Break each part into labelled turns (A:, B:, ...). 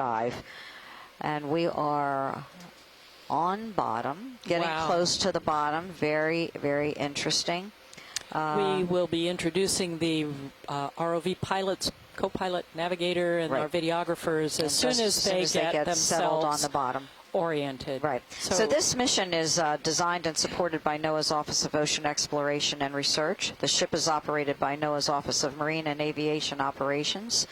A: dive. And we are on bottom, getting close to the bottom. Very, very interesting.
B: We will be introducing the ROV pilots, co-pilot, navigator, and our videographers as soon as they get themselves
A: settled on the bottom.
B: Oriented.
A: Right. So this mission is designed and supported by NOAA's Office of Ocean Exploration and Research. The ship is operated by NOAA's Office of Marine and Aviation Operations.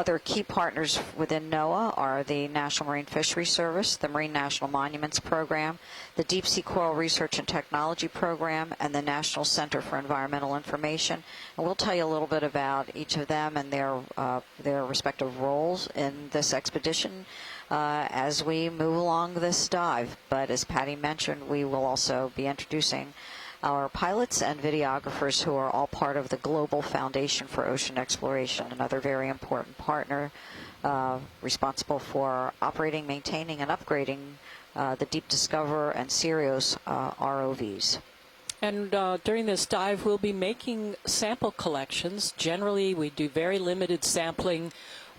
A: Other key partners within NOAA are the National Marine Fisheries Service, the Marine National Monuments Program, the Deep Sea Coral Research and Technology Program, and the National Center for Environmental Information. And we'll tell you a little bit about each of them and their respective roles in this expedition as we move along this dive. But as Patty mentioned, we will also be introducing our pilots and videographers, who are all part of the Global Foundation for Ocean Exploration, another very important partner responsible for operating, maintaining, and upgrading the Deep Discover and Sirius ROVs.
B: And during this dive, we'll be making sample collections. Generally, we do very limited sampling.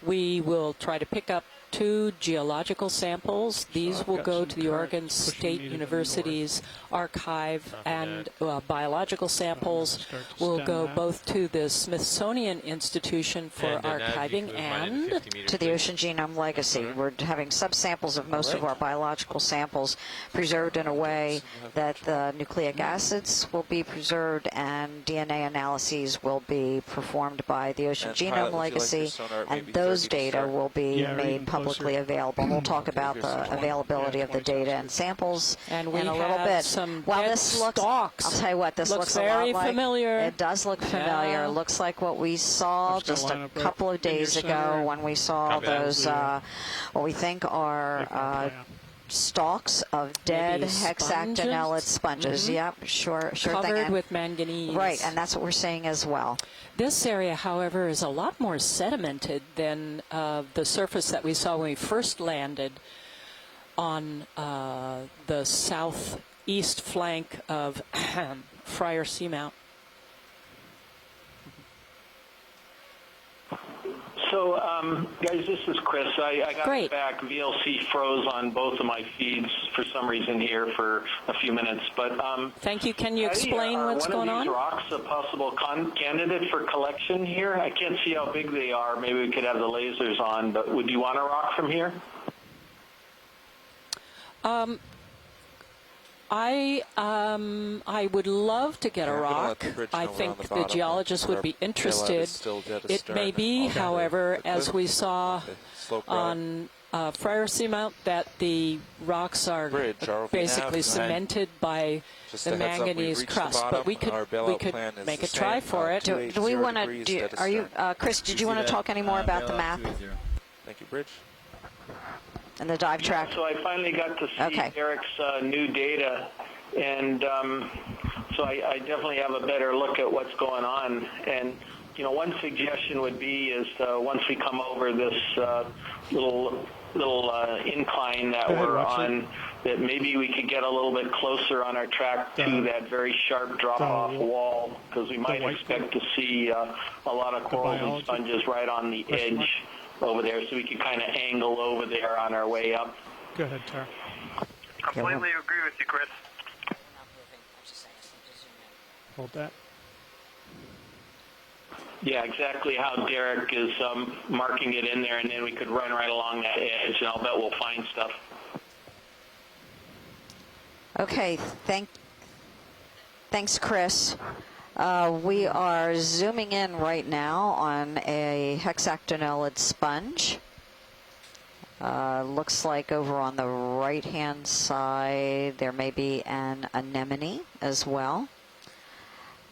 B: We will try to pick up 2 geological samples. These will go to the Oregon State University's archive, and biological samples will go both to the Smithsonian Institution for archiving and
A: to the Ocean Genome Legacy. We're having subsamples of most of our biological samples preserved in a way that the nucleic acids will be preserved and DNA analyses will be performed by the Ocean Genome Legacy, and those data will be made publicly available. We'll talk about the availability of the data and samples in a little bit. Well, this looks, I'll tell you what, this looks a lot like,
B: familiar.
A: It does look familiar. It looks like what we saw just a couple of days ago when we saw those, what we think are stalks of dead hexactinellid sponges. Yep, sure thing.
B: Covered with manganese.
A: Right, and that's what we're seeing as well.
B: This area, however, is a lot more sedimented than the surface that we saw when we first landed on the southeast flank of Fryer Seamount.
C: So, guys, this is Chris. I got back. VLC froze on both of my feeds for some reason here for a few minutes. But
B: thank you. Can you explain what's going on?
C: One of these rocks a possible candidate for collection here? I can't see how big they are. Maybe we could have the lasers on. But would you want a rock from here?
B: I would love to get a rock. I think the geologists would be interested. It may be, however, as we saw on Fryer Seamount, that the rocks are basically cemented by the manganese crust. But we could make a try for it.
A: Do we want to? Are you, Chris? Did you want to talk any more about the map?
D: Thank you, Bridge.
A: And the dive track.
C: So I finally got to see Eric's new data, and so I definitely have a better look at what's going on. And you know, one suggestion would be is once we come over this little incline that we're on, that maybe we could get a little bit closer on our track to that very sharp drop-off wall, because we might expect to see a lot of corals and sponges right on the edge over there, so we can kind of angle over there on our way up.
E: Go ahead, Tara.
F: Completely agree with you, Chris.
E: Hold that.
C: Yeah, exactly how Derek is marking it in there, and then we could run right along that edge, and I'll bet we'll find stuff.
A: Okay, thanks, Chris. We are zooming in right now on a hexactinellid sponge. Looks like over on the right-hand side there may be an anemone as well.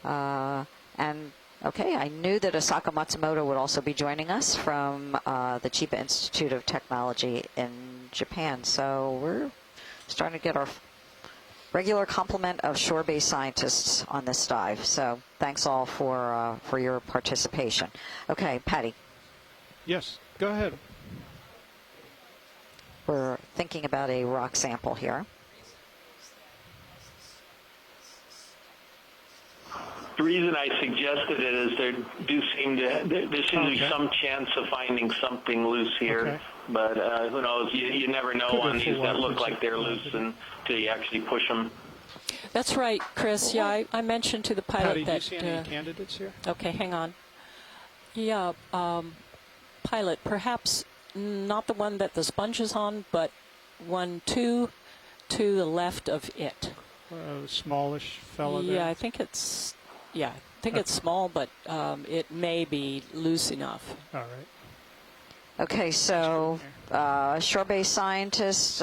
A: And okay, I knew that Asaka Matsumoto would also be joining us from the Chiba Institute of Technology in Japan. So we're starting to get our regular complement of shore-based scientists on this dive. So thanks all for your participation. Okay, Patty.
E: Yes, go ahead.
A: We're thinking about a rock sample here.
C: The reason I suggested it is there seems to be some chance of finding something loose here.
E: Okay.
C: But who knows? You never know
E: Could
C: on
E: have
C: these
E: full
C: that look
E: outputs
C: like they're
E: if-
C: loose until you actually push them.
B: That's right, Chris. Yeah, I mentioned to the pilot
E: Patty, do you
B: that.
E: see any candidates here?
B: Okay, hang on. Yeah, pilot, perhaps not the one that the sponge is on, but one to the left of it.
E: Smallish fella there.
B: Yeah, I think it's small, but it may be loose enough.
E: All right.
A: Okay, so shore-based scientists,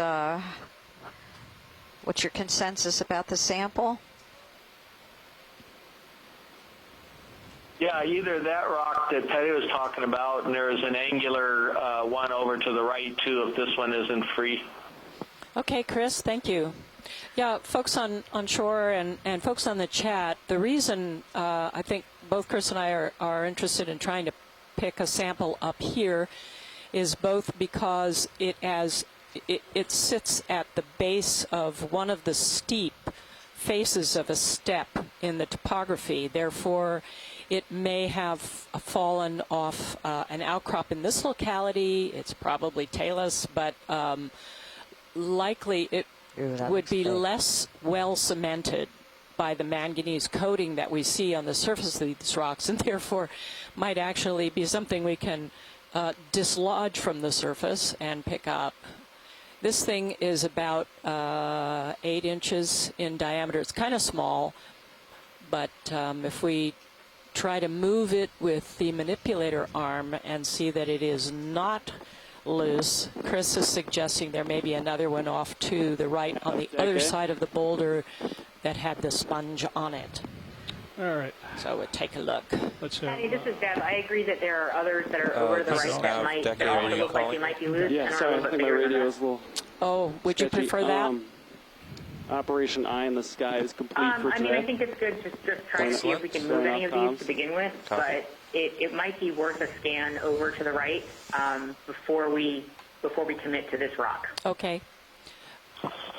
A: what's your consensus about the sample?
C: Yeah, either that rock that Patty was talking about, and there's an angular one over to the right too, if this one isn't free.
B: Okay, Chris, thank you. Yeah, folks on shore and folks on the chat, the reason I think both Chris and I are interested in trying to pick a sample up here is both because it sits at the base of one of the steep faces of a step in the topography. Therefore, it may have fallen off an outcrop in this locality. It's probably talus, but likely it would be less well cemented by the manganese coating that we see on the surface of these rocks, and therefore might actually be something we can dislodge from the surface and pick up. This thing is about 8 inches in diameter. It's kind of small, but if we try to move it with the manipulator arm and see that it is not loose, Chris is suggesting there may be another one off to the right on the other side of the boulder that had the sponge on it.
E: All right.
B: So we'll take a look.
E: Let's
D: Patty, this is Deb. I agree that there are others that are over to the right that might also look like they might be loose
G: Yeah,
D: and are a
G: sorry, I
D: little bit
G: think my
D: bigger than
G: radio
D: that.
G: is a little
B: Oh, would you
G: sketchy.
B: prefer that?
G: Operation Eye in the Sky is complete for
D: I
G: today.
D: mean, I think it's good to just try to see if we can move any of these to begin with,
F: Copy.
D: but it might be worth a scan over to the right before we commit to this rock.
B: Okay.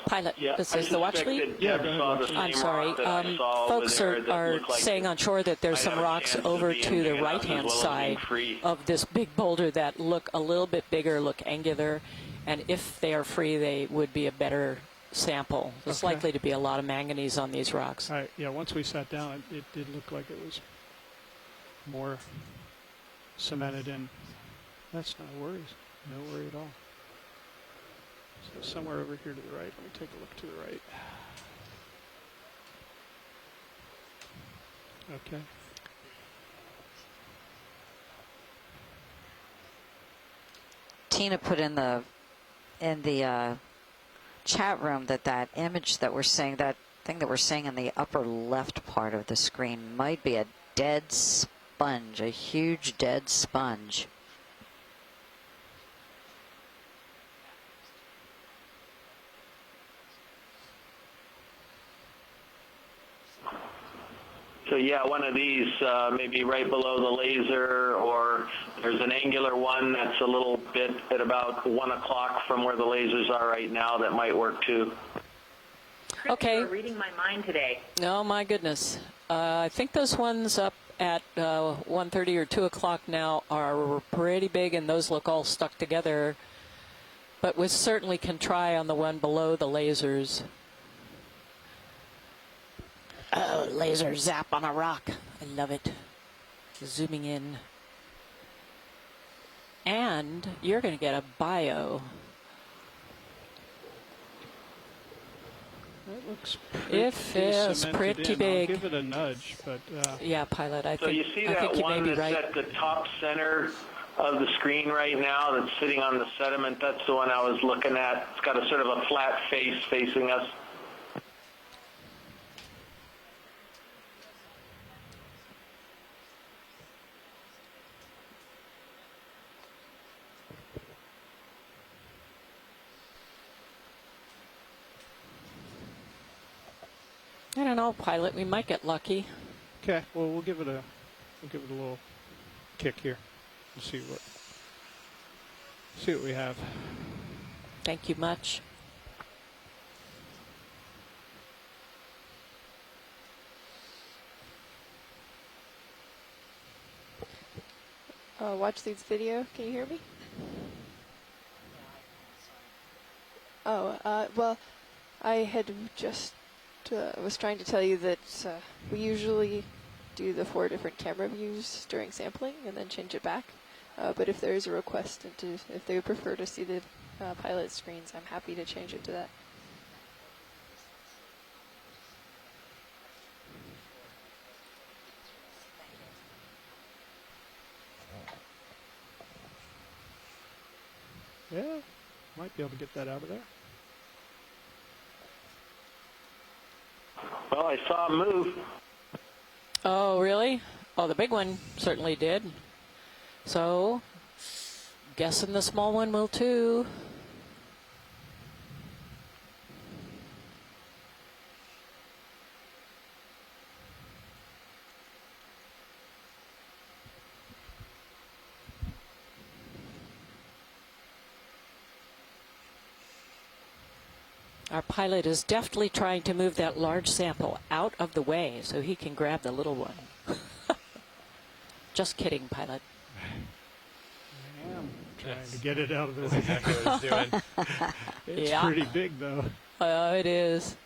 B: Pilot,
C: Yeah,
B: this
C: I
B: is the watch
C: suspect
B: lead?
C: that Deb saw the
B: I'm
C: same
B: sorry.
C: rock that I saw over
B: Folks
C: there that
B: are
C: looked like
B: saying on shore that there's
C: might
B: some
C: have a
B: rocks
C: chance of
B: over
C: being
B: to
C: big
B: the
C: enough
B: right-hand
C: as well as being
B: side
C: free.
B: of this big boulder that look a little bit bigger, look angular, and if they are free, they would be a better sample. There's
E: Okay.
B: likely to be a lot of manganese on these rocks.
E: All right. Yeah, once we sat down, it did look like it was more cemented in. That's no worries. No worry at all. So somewhere over here to the right. Let me take a look to the right. Okay.
A: Tina put in the chat room that image that we're seeing, that thing that we're seeing in the upper left part of the screen, might be a dead sponge, a huge dead sponge.
C: So yeah, one of these, maybe right below the laser, or there's an angular one that's a little bit at about 1 o'clock from where the lasers are right now that might work too.
D: Chris,
B: Okay.
D: you're reading my mind today.
B: Oh, my goodness. I think those ones up at 1:30 or 2 o'clock now are pretty big, and those look all stuck together. But we certainly can try on the one below the lasers. Oh, laser zap on a rock. I love it. Zooming in. And you're going to get a bio.
E: That looks
B: It
E: pretty
B: is
E: cemented
B: pretty
E: in.
B: big.
E: I'll give it a nudge, but
B: Yeah, pilot, I
C: So
B: think,
C: you see
B: I
C: that
B: think you may
C: one
B: be
C: that's
B: right.
C: at the top center of the screen right now that's sitting on the sediment? That's the one I was looking at. It's got a sort of a flat face facing us.
B: I don't know, pilot, we might get lucky.
E: okay. Well, we'll give it a little kick here. We'll see what we have.
B: Thank you much.
H: watch leads video. Can you hear me? Oh, well, I had just was trying to tell you that we usually do the 4 different camera views during sampling and then change it back. But if there is a request, if they would prefer to see the pilot screens, I'm happy to change it to that.
E: Yeah, might be able to get that out of there.
C: Well, I saw him move.
B: Oh, really? Oh, the big one certainly did. So, guessing the small one will too. Our pilot is deftly trying to move that large sample out of the way so he can grab the little one. Just kidding, pilot.
E: I am trying to get it out of the
I: That's
E: way.
I: exactly what it's doing.
E: It's
B: Yeah.
E: pretty big, though.
B: It is.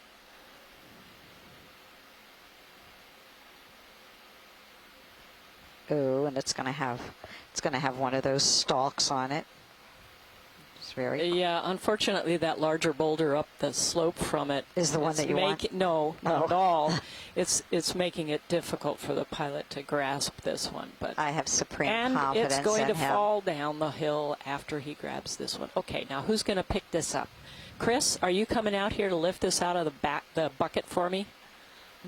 A: Oh, and it's going to have one of those stalks on it. It's very
B: Yeah, unfortunately, that larger boulder up the slope from it
A: Is the one
B: is
A: that you want?
B: No, not
A: Oh.
B: at all. It's making it difficult for the pilot to grasp this one, but
A: I have supreme
B: and
A: confidence
B: it's going
A: in
B: to
A: him.
B: fall down the hill after he grabs this one. Okay, now who's going to pick this up? Chris, are you coming out here to lift this out of the bucket for me?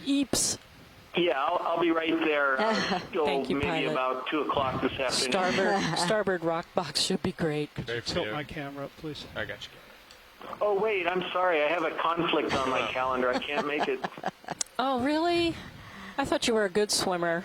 B: Eeps.
C: Yeah, I'll be right there.
B: Thank you,
C: maybe
B: pilot.
C: about 2 o'clock this afternoon.
B: Starboard rock box should be great.
I: Very for
E: Tilt
I: you.
E: my camera up, please.
I: I got you.
C: Oh, wait, I'm sorry. I have a conflict on my calendar. I can't make it.
B: Oh, really? I thought you were a good swimmer.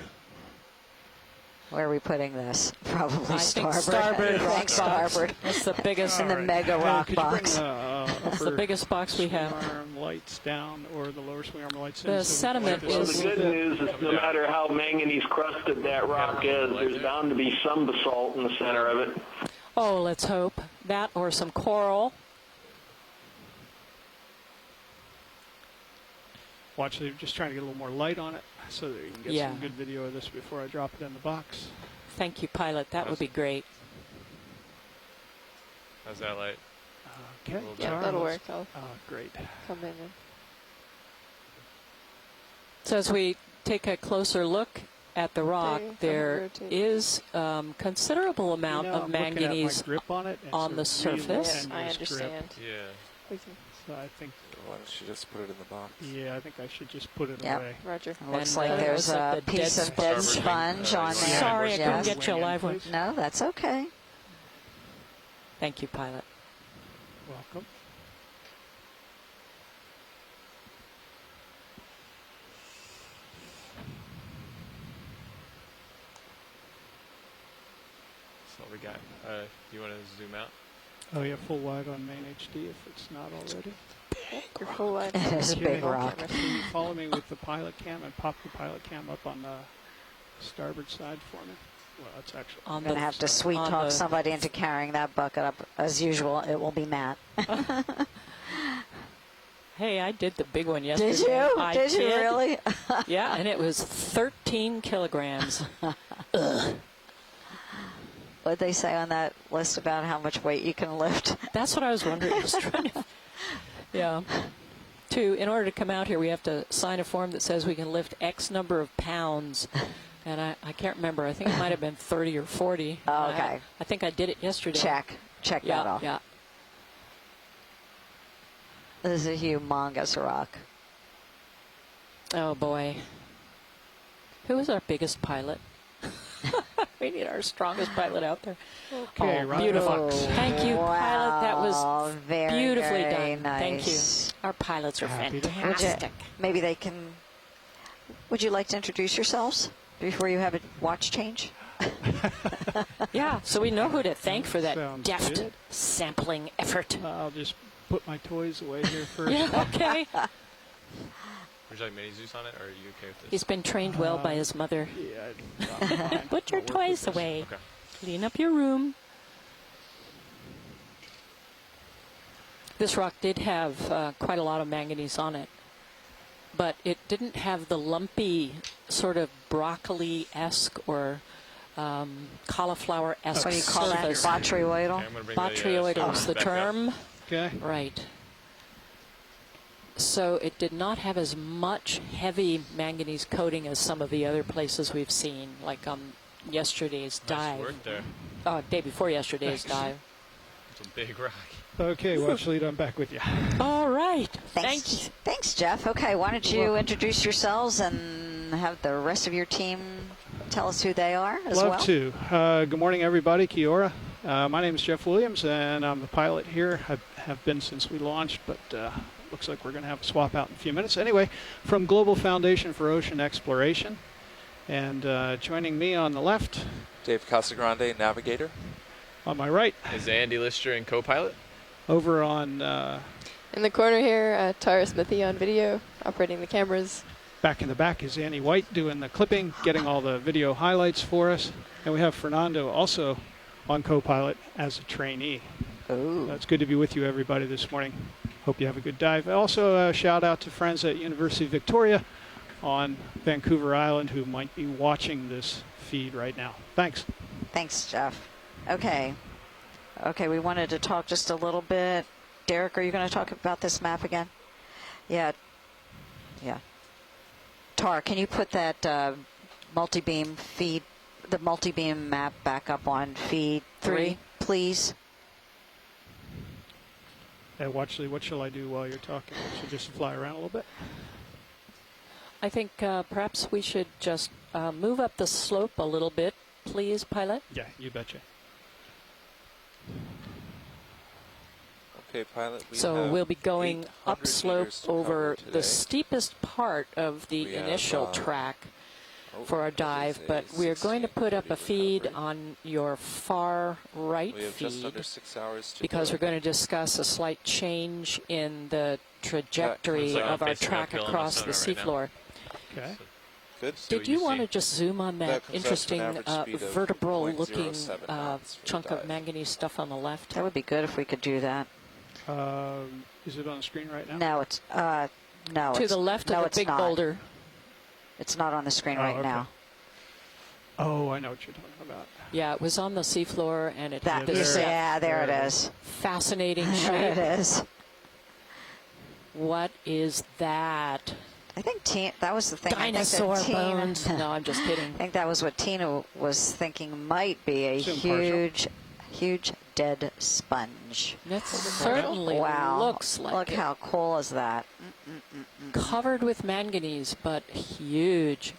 A: Where are we putting this? Probably
B: I think
A: starboard.
B: starboard rock
A: Thanks,
B: box.
A: starboard.
B: It's the biggest
A: In the mega rock
E: Could you bring
A: box.
B: That's the biggest box we have.
E: swing arm lights down, or the lower swing arm lights in.
B: The
E: so
B: sediment
E: like
C: Well,
E: this.
C: the good news is no matter how manganese crusted that rock is, there's bound to be some basalt in the center of it.
B: Oh, let's hope. That or some coral.
E: Watch, they're just trying to get a little more light on it so that you can get
B: Yeah.
E: some good video of this before I drop it in the box.
B: Thank you, pilot. That would be great.
I: How's that light?
E: Okay.
I: Yeah,
E: Charles.
H: that'll work. I'll
E: Oh, great.
H: come in and
B: So as we take a closer look at the rock,
H: There,
B: there
H: rotate.
B: is considerable amount
E: You know,
B: of
E: I'm looking at my
B: manganese.
E: grip on it. and
B: on
E: it's
B: the
E: a really
B: surface.
H: I
E: tenuous grip.
H: understand.
I: Yeah.
H: We can,
E: So I think,
J: Why don't you just put it in the box?
E: yeah, I think I should just put it
A: Yep.
E: away.
H: Roger.
A: It looks
B: And,
A: like there's
B: looks
A: a
B: like the
A: piece
B: dead
A: of dead
I: starboard
A: sponge
I: wing.
A: on there.
B: Sorry, I couldn't
A: Yes.
B: get you a live one.
A: No, that's okay.
B: Thank you, pilot.
E: Welcome.
I: That's what we got. You want to zoom out?
E: Oh, yeah, full wide on main HD if it's not already.
H: Your full line.
A: It is a big rock.
E: So you follow me with the pilot cam and pop the pilot cam up on the starboard side for me. Well, it's actually
B: On
A: I'm going to have to sweet
B: on
A: talk
B: the-
A: somebody into carrying that bucket up. As usual, it will be Matt.
B: Hey, I did the big one yesterday.
A: Did you?
B: I
A: Did you really?
B: Yeah, and it was 13 kilograms.
A: What'd they say on that list about how much weight you can lift?
B: That's what I was wondering. I was trying to, yeah. In order to come out here, we have to sign a form that says we can lift X number of pounds. And I can't remember. I think it might have been 30 or 40.
A: Oh, okay.
B: I think I did it yesterday.
A: Check
B: Yeah,
A: that off.
B: yeah.
A: This is a humongous rock.
B: Oh, boy. Who is our biggest pilot? We need our strongest pilot out there.
E: Okay,
B: Oh,
E: rock the
B: beautiful.
E: box.
B: Thank you, pilot. That was
A: Wow, very,
B: beautifully
A: very
B: done. Thank you.
A: nice.
B: Our pilots are
E: Happy to help.
B: fantastic.
A: Maybe they can. Would you like to introduce yourselves before you have a watch change?
B: Yeah, so we know who to thank for that
E: Sounds
B: deft
E: good.
B: sampling effort.
E: I'll just put my toys away here first.
B: Yeah, okay.
I: Would you like mini Zeus on it, or are you okay with this?
B: He's been trained well by his mother.
E: Yeah, I'm fine.
B: Put your
E: I'll work with
B: toys
E: this.
B: away.
I: Okay.
B: Clean up your room. This rock did have quite a lot of manganese on it, but it didn't have the lumpy sort of broccoli-esque or cauliflower-esque
A: What do you call that?
B: surface.
A: Botryoidal?
I: Okay, I'm gonna bring
B: Botryoidal is the
I: back up.
B: term.
E: Okay.
B: Right. So it did not have as much heavy manganese coating as some of the other places we've seen, like on yesterday's
I: Nice
B: dive.
I: work there.
B: Day before yesterday's dive.
I: It's a big rock.
E: Okay, watch lead. I'm back with you.
B: All right.
A: Thanks.
B: Thank you.
A: Thanks, Jeff. Okay, why don't you introduce yourselves and have the rest of your team tell us who they are as well?
E: Love to. Good morning, everybody. Kia ora. My name is Jeff Williams, and I'm the pilot here. I have been since we launched, but looks like we're going to have a swap out in a few minutes. Anyway, from Global Foundation for Ocean Exploration, and joining me on the left,
J: Dave Casagrande, navigator.
E: on my right,
I: Is Andy Lister and co-pilot?
E: over on
H: In the corner here, Tara Smithy on video, operating the cameras.
E: back in the back is Annie White doing the clipping, getting all the video highlights for us, and we have Fernando also on co-pilot as a trainee.
A: Ooh.
E: It's good to be with you, everybody, this morning. Hope you have a good dive. Also, a shout out to friends at University of Victoria on Vancouver Island who might be watching this feed right now. Thanks.
A: Thanks, Jeff. Okay. Okay, we wanted to talk just a little bit. Derek, are you going to talk about this map again? Yeah. Yeah. Tara, can you put that multi-beam feed, the multi-beam map back up on feed 3, please?
E: Watchley, what shall I do while you're talking? Should just fly around a little bit?
B: I think perhaps we should just move up the slope a little bit, please, pilot.
E: Yeah, you betcha.
J: Okay, pilot.
B: So we'll be going
J: 800
B: upslope
J: meters to
B: over
J: cover
B: the
J: today.
B: steepest part of the
J: We have,
B: initial track for our
J: that
B: dive,
J: is a
B: but we're going to put up a
J: 1630
B: feed
J: recovery.
B: on your far right
J: We have just
B: feed
J: under 6 hours to
B: because
J: go.
B: we're going to discuss a slight change in the trajectory
I: Looks like
B: of
I: I'm
B: our
I: facing
B: track
I: uphill on the
B: across
I: center
B: the
I: right now.
B: seafloor.
E: Okay.
J: Good.
I: So
B: Did you want to
I: see.
B: just zoom on that
J: That comes out to an
B: interesting
J: average speed of
B: vertebral-looking
J: 0.07 knots for
B: chunk
J: dive.
B: of manganese stuff on the left?
A: That would be good if we could do that.
E: Is it on the screen right now?
A: No, it's no.
B: To
A: it's,
B: the left
A: no,
B: of the
A: it's
B: big
A: not.
B: boulder.
A: It's not on the screen
E: Oh,
A: right
E: okay.
A: now.
E: Oh, I know what you're talking about.
B: Yeah, it was on the seafloor, and it had
A: That
B: this
A: yeah, there it
E: There it
A: is.
B: fascinating
A: There it
B: shape.
A: is.
B: What is that?
A: I think that was the thing.
B: Dinosaur
A: I think that
B: bones. No, I'm just kidding.
A: I think that was what Tina was thinking might be a
E: It's impartial.
A: huge dead sponge.
B: That certainly
A: Wow.
B: looks like
A: Look
B: it.
A: how cool is that?
B: Covered with manganese, but huge.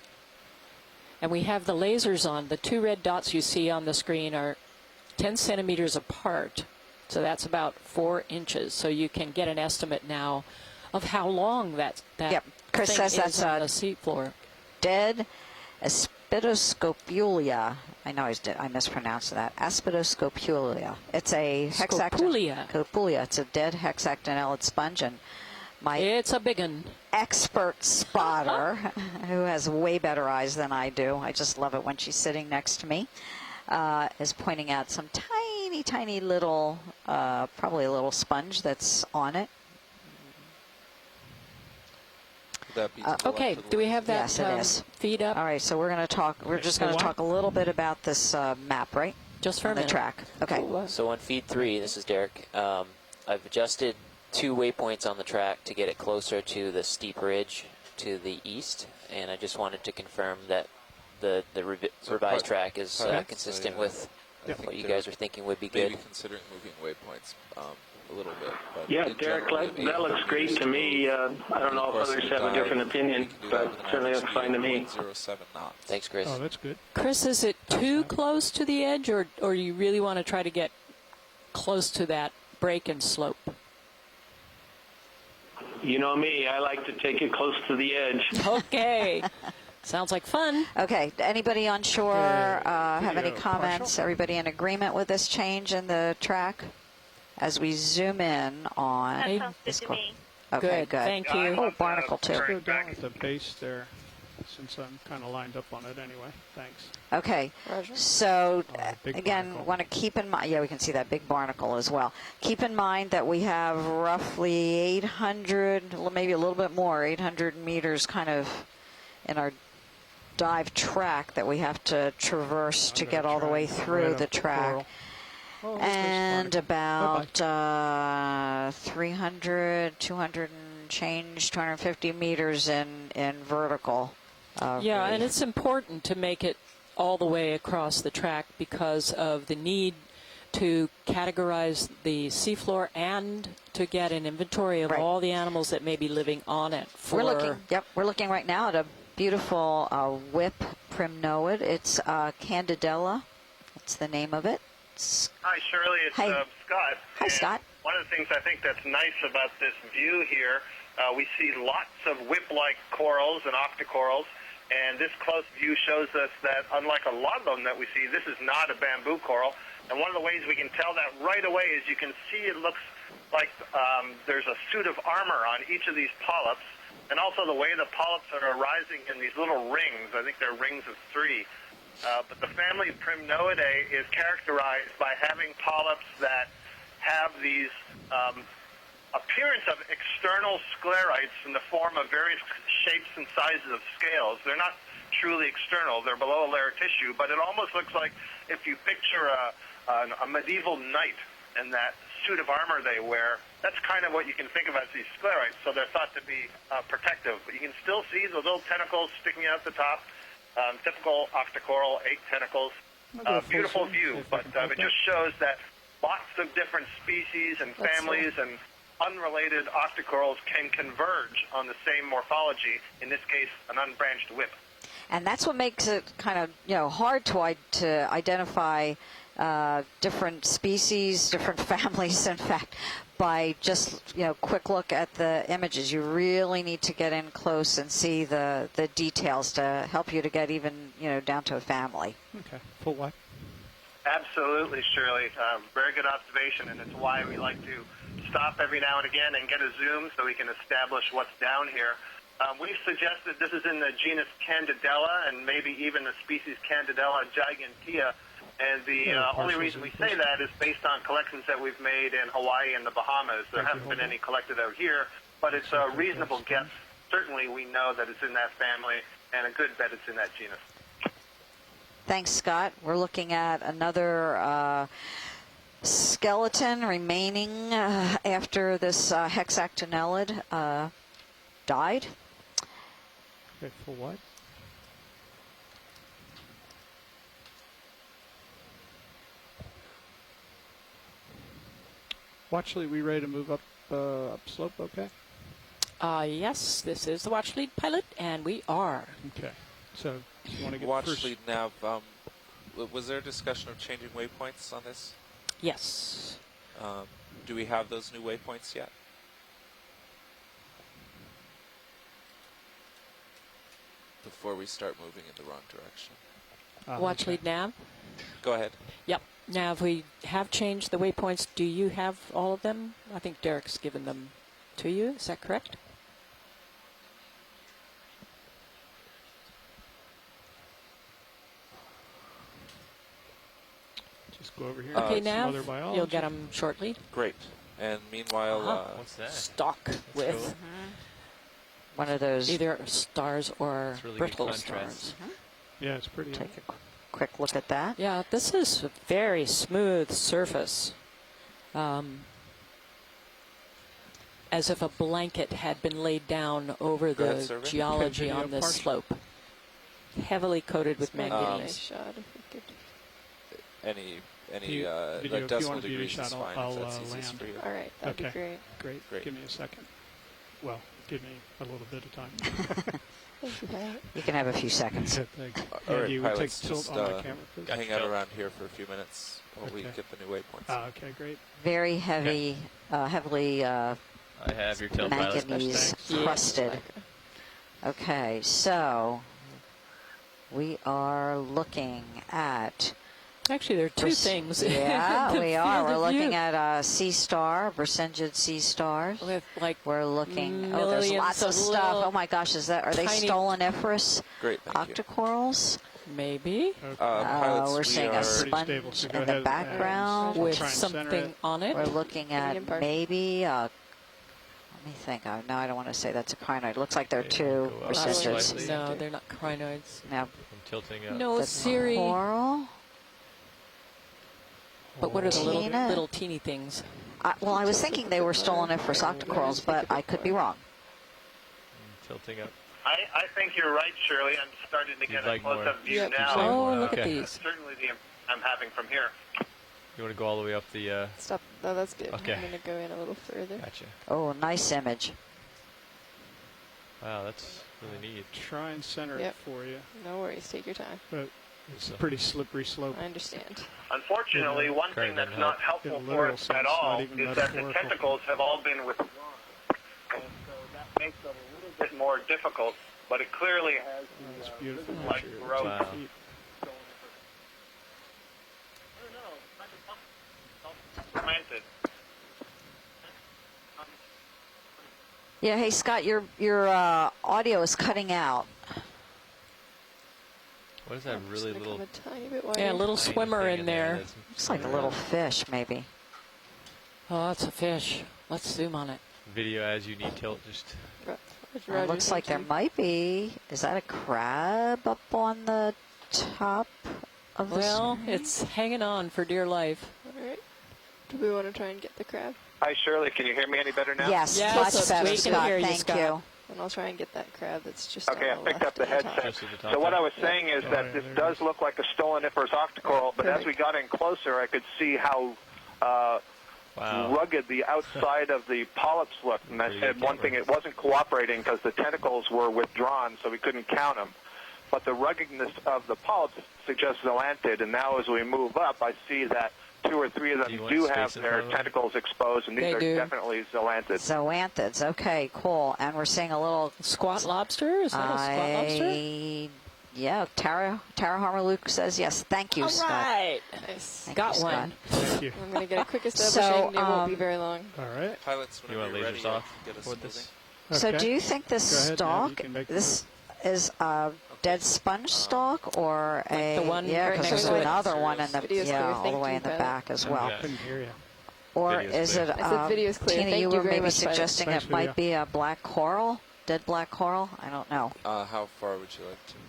B: And we have the lasers on. The two red dots you see on the screen are 10 centimeters apart. So that's about 4 inches. So you can get an estimate now of how long that
A: Yep. Chris
B: thing
A: says
B: is
A: that's
B: on the seafloor.
A: Dead Aspidoscopulia. I know I mispronounced that. Aspidoscopulia. It's a
B: Scopulia.
A: Scopulia. It's a dead hexactinellid sponge, and my
B: It's a big one.
A: expert spotter, who has way better eyes than I do, I just love it when she's sitting next to me, is pointing out some tiny little, probably a little sponge that's on it.
J: Would that be to the
B: Okay,
J: left or the
B: do we
J: right?
B: have that
A: Yes, it is.
B: feed up
A: All right, so we're going to talk. We're just going to talk a little bit about this map, right?
B: just for a
A: On the
B: minute?
A: track. Okay.
K: So on feed 3, this is Derek, I've adjusted 2 waypoints on the track to get it closer to the steep ridge to the east, and I just wanted to confirm that the revised track is
J: Okay.
K: consistent
J: So, yeah,
K: with
J: I think
K: what you
J: they're
K: guys are thinking would be
J: Maybe
K: good.
J: considering moving waypoints a little bit. But
C: Yeah,
J: in
C: Derek,
J: general, we have
C: that looks
J: 800
C: great
J: meters
C: to me.
J: go.
C: I don't know
J: Of
C: if
J: course,
C: others
J: if we
C: have a
J: dive,
C: different opinion,
J: we can do that
C: but
J: with an
C: certainly
J: average
C: looks
J: speed
C: fine to
J: of
C: me.
J: 0.07 knots.
K: Thanks, Chris.
E: Oh, that's good.
B: Chris, is it too close to the edge, or you really want to try to get close to that break and slope?
C: You know me, I like to take it close to the edge.
B: Okay. Sounds like fun.
A: Okay. Anybody on shore have any
E: video
A: comments?
E: partial?
A: Everybody in agreement with this change in the track as we zoom in on?
B: That
L: sounds good to me.
A: Okay,
B: Good.
A: good.
B: Thank you.
A: Oh, barnacle
E: Let's
A: too.
E: go down at the base there. since I'm kind of lined up on it anyway. Thanks.
A: Okay.
H: Roger.
A: So
E: big
A: again,
E: barnacle.
A: want to keep in mind, yeah, we can see that big barnacle as well. Keep in mind that we have roughly 800, maybe a little bit more, 800 meters kind of in our dive track that we have to traverse to get all the way through the track.
E: Oh,
A: And about 300, 200 and change, 250 meters in vertical.
B: Yeah, and
A: reef.
B: it's important to make it all the way across the track because of the need to categorize the seafloor and to get an inventory of
A: Right.
B: all the animals that may be living on it.
A: We're looking right now at a beautiful whip primnoid. It's Candidella. That's the name of it.
F: Hi, Shirley. It's
A: Hi.
F: Scott.
A: Hi,
F: And
A: Scott.
F: One of the things I think that's nice about this view here, we see lots of whip-like corals and octocorals, and this close view shows us that unlike a lot of them that we see, this is not a bamboo coral. And one of the ways we can tell that right away is you can see it looks like there's a suit of armor on each of these polyps, and also the way the polyps are arising in these little rings. I think they're rings of 3. But the family Primnoidae is characterized by having polyps that have these appearance of external sclerites in the form of various shapes and sizes of scales. They're not truly external. They're below a layer of tissue, but it almost looks like if you picture a medieval knight and that suit of armor they wear, that's kind of what you can think of as these sclerites. So they're thought to be protective. But you can still see the little tentacles sticking out the top. Typical octocoral, 8 tentacles. Beautiful view, but it just shows that lots of different species and families and unrelated octocorals can converge on the same morphology, in this case, an unbranched whip.
A: And that's what makes it kind of hard to identify different species, different families. In fact, by just quick look at the images, you really need to get in close and see the details to help you to get even down to a family.
E: Okay. Full what?
F: Absolutely, Shirley. Very good observation, and it's why we like to stop every now and again and get a zoom so we can establish what's down here. We've suggested this is in the genus Candidella and maybe even the species Candidella gigantea. And the only reason we say that is based on collections that we've made in Hawaii and the Bahamas. There haven't been any collected out here, but it's a reasonable guess. Certainly we know that it's in that family, and a good bet it's in that genus.
A: Thanks, Scott. We're looking at another skeleton remaining after this hexactinellid died.
E: Okay, for what? Watchley, we ready to move up upslope? Okay.
B: Yes, this is the watch lead pilot, and we are.
E: Okay. So, you want to get
J: Watch
E: first?
J: lead nav. Was there a discussion of changing waypoints on this?
B: Yes.
J: Do we have those new waypoints yet? Before we start moving in the wrong direction.
B: Watch lead nav.
J: Go ahead.
B: Yep. Now, if we have changed the waypoints, do you have all of them? I think Derek's given them to you. Is that correct?
E: Just go over here.
B: Okay,
E: and some other
B: Nav,
E: biology.
B: you'll get them shortly.
J: Great. And meanwhile,
I: What's that?
B: Stock with
A: One of those.
B: either stars or
I: It's really good
B: brittle
I: contrast.
B: stars.
E: Yeah, it's pretty.
A: Take a quick look at that.
B: Yeah, this is a very smooth surface. As if a blanket had been laid down over
J: Go ahead,
B: the
J: survey.
B: geology
E: Video
B: on this
E: partial.
B: slope. Heavily coated with
H: Nice
B: manganese.
H: shot if we could.
J: any
E: Video,
J: like
E: if you
J: decimal
E: want a beauty
J: degrees
E: shot,
J: is fine
E: I'll
J: if that's easiest
E: land.
J: for you.
H: All right, that'd be
E: Okay.
H: great.
E: Great.
J: Great.
E: Give me a second. Well, give me a little bit of time.
H: Thank you, Pat.
A: You can have a few seconds.
E: Thanks.
J: All right,
E: Andy, we take
J: pilots,
E: tilt
J: just
E: on my camera, please.
I: Gotcha.
J: hang out around here for a few minutes while we
E: Okay.
J: get the new waypoints.
E: Okay, great.
A: Very heavy, heavily
I: I have your tail pilot.
A: manganese
B: Yeah.
A: crusted. Okay, so we are looking at
B: Actually, there are two things.
A: Yeah,
B: in the
A: we are.
B: field
A: We're
B: of
A: looking
B: view.
A: at sea star, Bersengid sea stars.
B: With like
A: We're looking. Oh, there's lots of stuff. Oh my gosh, are they
B: tiny-
A: stoloniferous
J: Great, thank you.
A: octocorals?
B: maybe
J: Pilots,
A: We're
J: we
A: seeing
J: are
A: a
E: Pretty
A: sponge
E: stable, so go
A: in
E: ahead
A: the
E: and
A: background.
E: we'll
B: with
E: try and center
B: something
E: it.
B: on it.
A: We're looking at
H: Medium part.
A: maybe. Let me think. No, I don't want to say that's a crinoid. Looks like they're
I: Okay,
A: two
I: go up
A: Bersengids.
I: slightly.
B: No, they're not crinoids.
A: Now,
I: I'm tilting up.
B: No,
A: the
B: Siri.
A: coral.
B: But what are the
A: Tina?
B: little teeny things?
A: Well, I was thinking they were stoloniferous octocorals, but I could be wrong.
I: I'm tilting up.
F: I think you're right, Shirley. I'm starting to
I: You'd
F: get
I: like
F: a close-up
I: more.
F: view
H: Yeah.
F: now.
B: Oh, look
I: Okay.
B: at these.
F: Certainly the I'm having from here.
I: You want to go all the way up the...
H: Stop. No, that's good.
I: Okay.
H: I'm going to go in a little further.
I: Gotcha.
A: Oh, nice image.
I: Wow, that's really neat.
E: Try and center
H: Yep.
E: it for you,
H: No worries. Take your time.
E: but it's a pretty slippery slope.
H: I understand.
F: Unfortunately, one
I: Great,
F: thing that's
I: that
F: not
I: helped.
F: helpful
E: In a
F: for
E: literal
F: us
E: sense,
F: at
E: not
F: all
E: even
F: is that the
E: metaphorical.
F: tentacles have all been withdrawn. And so that makes it a little bit more difficult, but it clearly has
E: Oh, it's beautiful.
F: like
E: picture.
F: growth.
I: Wow.
E: Feet.
F: planted.
A: Yeah. Hey, Scott, your audio is cutting out.
I: What is that
H: I'm just
I: really
H: gonna
I: little...
H: come a tiny bit wider.
B: Yeah, a little
I: tiny
B: swimmer
I: thing
B: in there.
I: that's
A: Looks like a little fish, maybe.
B: Oh, that's a fish. Let's zoom on it.
I: Video as you need tilt, just...
A: It looks like there might be. Is that a crab up on the top of the
B: Well,
A: screen?
B: it's hanging on for dear life.
H: All right. Do we want to try and get the crab?
F: Hi, Shirley. Can you hear me any better now?
A: Yes,
B: Yes,
A: much better,
B: we can
A: Scott.
B: hear you,
A: Thank
B: Scott.
A: you.
H: And I'll try and get that crab that's just
F: Okay, I
H: on the
F: picked up
H: left
F: the
H: at top.
F: headset.
I: Just at the top
F: So what
I: there.
F: I was saying is
E: Oh,
F: that
E: yeah,
F: this
E: there it
F: does
E: is.
F: look like a stoloniferous octocoral, but as we got in closer, I could see how
I: Wow.
F: rugged the outside of the polyps looked. And I
I: Pretty
F: said
I: good
F: one thing,
I: camera.
F: it wasn't cooperating because the tentacles were withdrawn, so we couldn't count them. But the ruggedness of the polyps suggests zoanthid, and now as we move up, I see that 2 or 3 of them
I: Do you want
F: do
I: space
F: have
I: in
F: their
I: front of them?
F: tentacles exposed, and these
B: They
F: are
B: do.
F: definitely zoanthids.
A: Zoanthids. Okay, cool. And we're seeing a little.
B: Squat lobster? Is that a squat lobster?
A: Yeah, Tara Harmer-Luke says yes. Thank you,
B: All
A: Scott.
B: right.
H: Nice.
A: Thank
B: Got
A: you,
B: one.
A: Scott.
E: Thank you.
H: I'm going to get a quick
A: So,
H: establishing. It won't be
A: um,
H: very long.
E: All right.
J: Pilots,
I: You
J: whenever
I: want
J: you're
I: lasers
J: ready,
I: off
J: get us
I: with
J: moving.
I: this?
A: So
E: Okay.
A: do you think this
E: Go ahead, Nav,
A: stalk,
E: you can make the
A: this is a dead sponge stalk or a...
B: the one
A: yeah,
B: right
A: because
B: next
A: there's
B: to it.
A: another one in the,
H: Video's
A: yeah,
H: clear.
A: all the
H: Thank
A: way
H: you,
A: in the
H: Pilot.
A: back as well.
I: Okay.
E: Couldn't hear you.
A: Or
I: Video's
A: is
I: clear.
A: it,
H: I said video's clear.
A: Tina,
H: Thank
A: you
H: you
A: were
H: very
A: maybe
H: much, Pilot.
A: suggesting
E: Thanks,
A: it might
E: video.
A: be a black coral, dead black coral? I don't know.
J: How far would you like to move?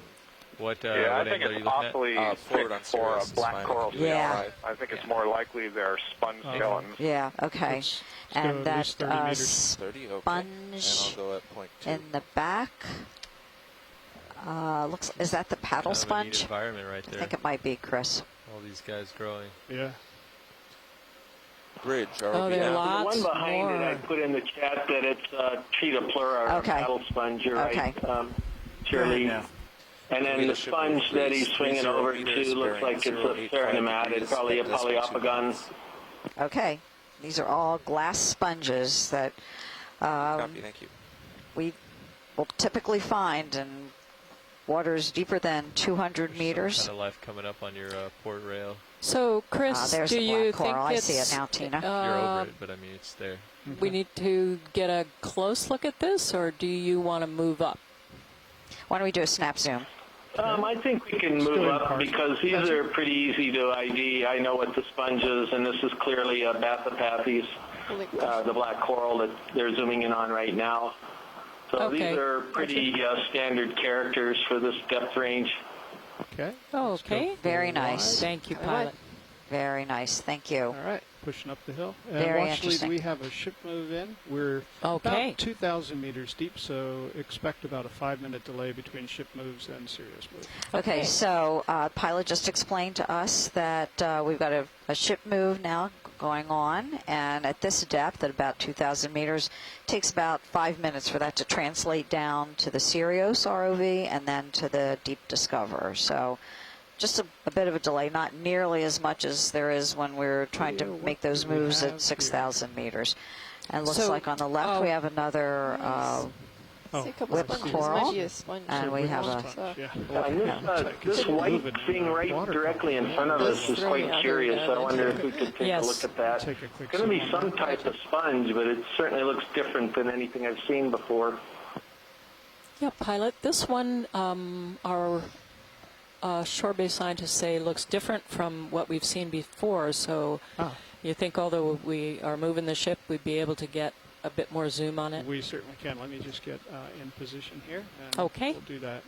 I: What,
F: Yeah, I
I: what
F: think
I: angle are you
F: it's
I: looking at?
F: awfully
J: Forward
F: thick
J: on
F: for
J: Sirius
F: a
J: is
F: black
J: fine.
F: coral to be
A: Yeah.
F: alive. I think it's more likely they're sponge
E: Oh.
F: skeletons.
A: Yeah, okay.
E: Let's go
A: And
E: at
A: that
E: least 30 meters.
J: 30, okay.
A: sponge
J: And I'll go at point 2.
A: in the back, is that the paddle
I: Kind of a neat
A: sponge?
I: environment right
A: I
I: there.
A: think it might be, Chris.
I: All these guys growing.
E: Yeah.
J: Bridge,
B: Oh,
J: ROV
B: there are
J: now.
C: The
B: lots
C: one behind it, I
B: more.
C: put in the chat that it's Cheetah pleura, or
A: Okay.
C: paddle sponge. You're
A: Okay.
C: right, Shirley.
J: Yeah.
C: And then the sponge that he's swinging over to looks like it's a ferronematid, probably a polyopogon.
A: Okay. These are all glass sponges that
J: Copy, thank you.
A: we will typically find in waters deeper than 200
I: There's
A: meters.
I: some kind of life coming up on your port rail.
B: So, Chris,
A: There's
B: do
A: the
B: you
A: black coral.
B: think
A: I see it
B: it's,
A: now, Tina.
I: You're over it, but I mean, it's there.
B: we need to get a close look at this, or do you want to move up?
A: Why don't we do a snap zoom?
C: I think we can move up because these are pretty easy to ID. I know what the sponge is, and this is clearly a Bathypathes, the black coral that they're zooming in on right now. So
B: Okay.
C: these are pretty standard characters for this depth range.
E: Okay.
B: Oh, okay.
A: Very nice.
B: Thank you,
H: All right.
B: Pilot.
A: Very nice. Thank you.
E: All right. Pushing up the hill.
A: Very
E: watch lead,
A: interesting.
E: we have a ship move in. We're
B: Okay.
E: about 2,000 meters deep, so expect about a 5-minute delay between ship moves and serious moves.
A: Okay, so Pilot just explained to us that we've got a ship move now going on, and at this depth, at about 2,000 meters, it takes about 5 minutes for that to translate down to the Sirius ROV and then to the Deep Discoverer. So just a bit of a delay, not nearly as much as there is when we're trying to make those moves at 6,000 meters. And it looks
B: So,
A: like on the left we have another
H: See a couple
A: whip
H: sponges.
A: coral,
H: Might be a sponge.
A: and we have a
H: So,
C: And this white thing right directly in front of us is quite curious. I wonder if we could take a look at that.
E: Take a quick
C: It's going to be
E: zoom.
C: some type of sponge, but it certainly looks different than anything I've seen before.
B: Yeah, pilot. This one, our shore-based scientists say looks different from what we've seen before. So you think although we are moving the ship, we'd be able to get a bit more zoom on it?
E: We certainly can. Let me just get in position here. And
B: Okay.
E: We'll do that.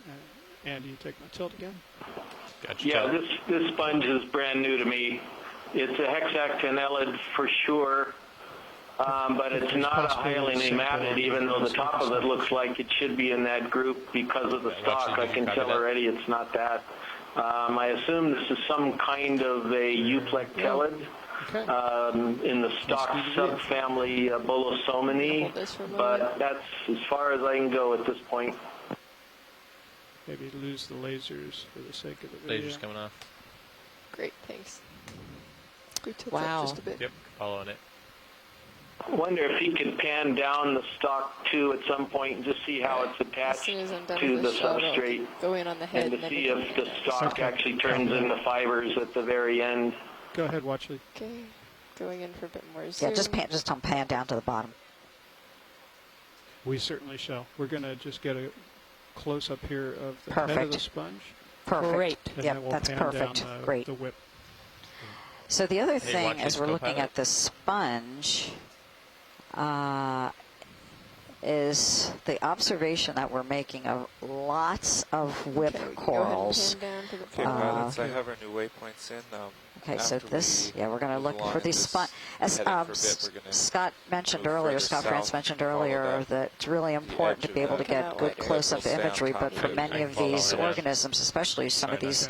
E: Andy, you take my tilt again.
I: Gotcha.
C: Yeah, this sponge is brand new to me. It's a hexactinellid for sure, but it's not a hyaline even though the top of it looks like it should be in that group because of the stock. I can tell already it's not that. I assume this is some kind of a euplectellid. In the stock subfamily Bolosomini, but that's as far as I can go at this point.
E: Maybe lose the lasers for the sake of the video.
I: Lasers coming off.
H: Great, thanks. We tilt
B: Wow.
H: up just a bit.
I: Yep, following it.
C: I wonder if he could pan down the stock too at some point and just see how it's
H: As
C: attached
H: soon as I'm done
C: to
H: with
C: the
H: this shot,
C: substrate,
H: I'll go in on the head
C: and to
H: then
C: see
H: we
C: if
H: can
C: the
H: pan
C: stock actually turns into fibers at the very end.
E: Go ahead, Watchley.
H: Okay, going in for a bit more zoom.
A: Yeah, just pan down to the bottom.
E: We certainly shall. We're going to just get a close-up here of the head of the
A: Perfect.
E: sponge.
A: Perfect.
B: Great.
E: And then
A: Yep,
E: we'll
A: that's
E: pan
A: perfect.
E: down
A: Great.
E: the whip.
A: So the other
I: Hey,
A: thing,
I: watch
A: as
I: this
A: we're looking
I: co-pilot.
A: at the sponge, is the observation that we're making of lots of whip
H: Okay, we can
A: corals.
H: Go ahead and pan down to the
J: Okay,
H: bottom.
J: pilots, I have our new waypoints in.
A: Okay, so
J: after
A: this,
J: we
A: yeah, we're going to
J: move
A: look
J: along
A: for
J: in
A: these
J: this
A: sponge. As
J: heading for a bit, we're gonna
A: Scott mentioned
J: move
A: earlier,
J: further
A: Scott France
J: south,
A: mentioned
J: follow
A: earlier
J: that
A: that it's really important to
J: edge
A: be
J: of
A: able to
J: that
A: get good
H: white
A: close-up
J: area.
A: imagery,
J: Top
A: but
J: of
A: for
J: it,
A: many
J: and
A: of
J: follow
A: these
J: it.
A: organisms, especially some of
I: Trying to
A: these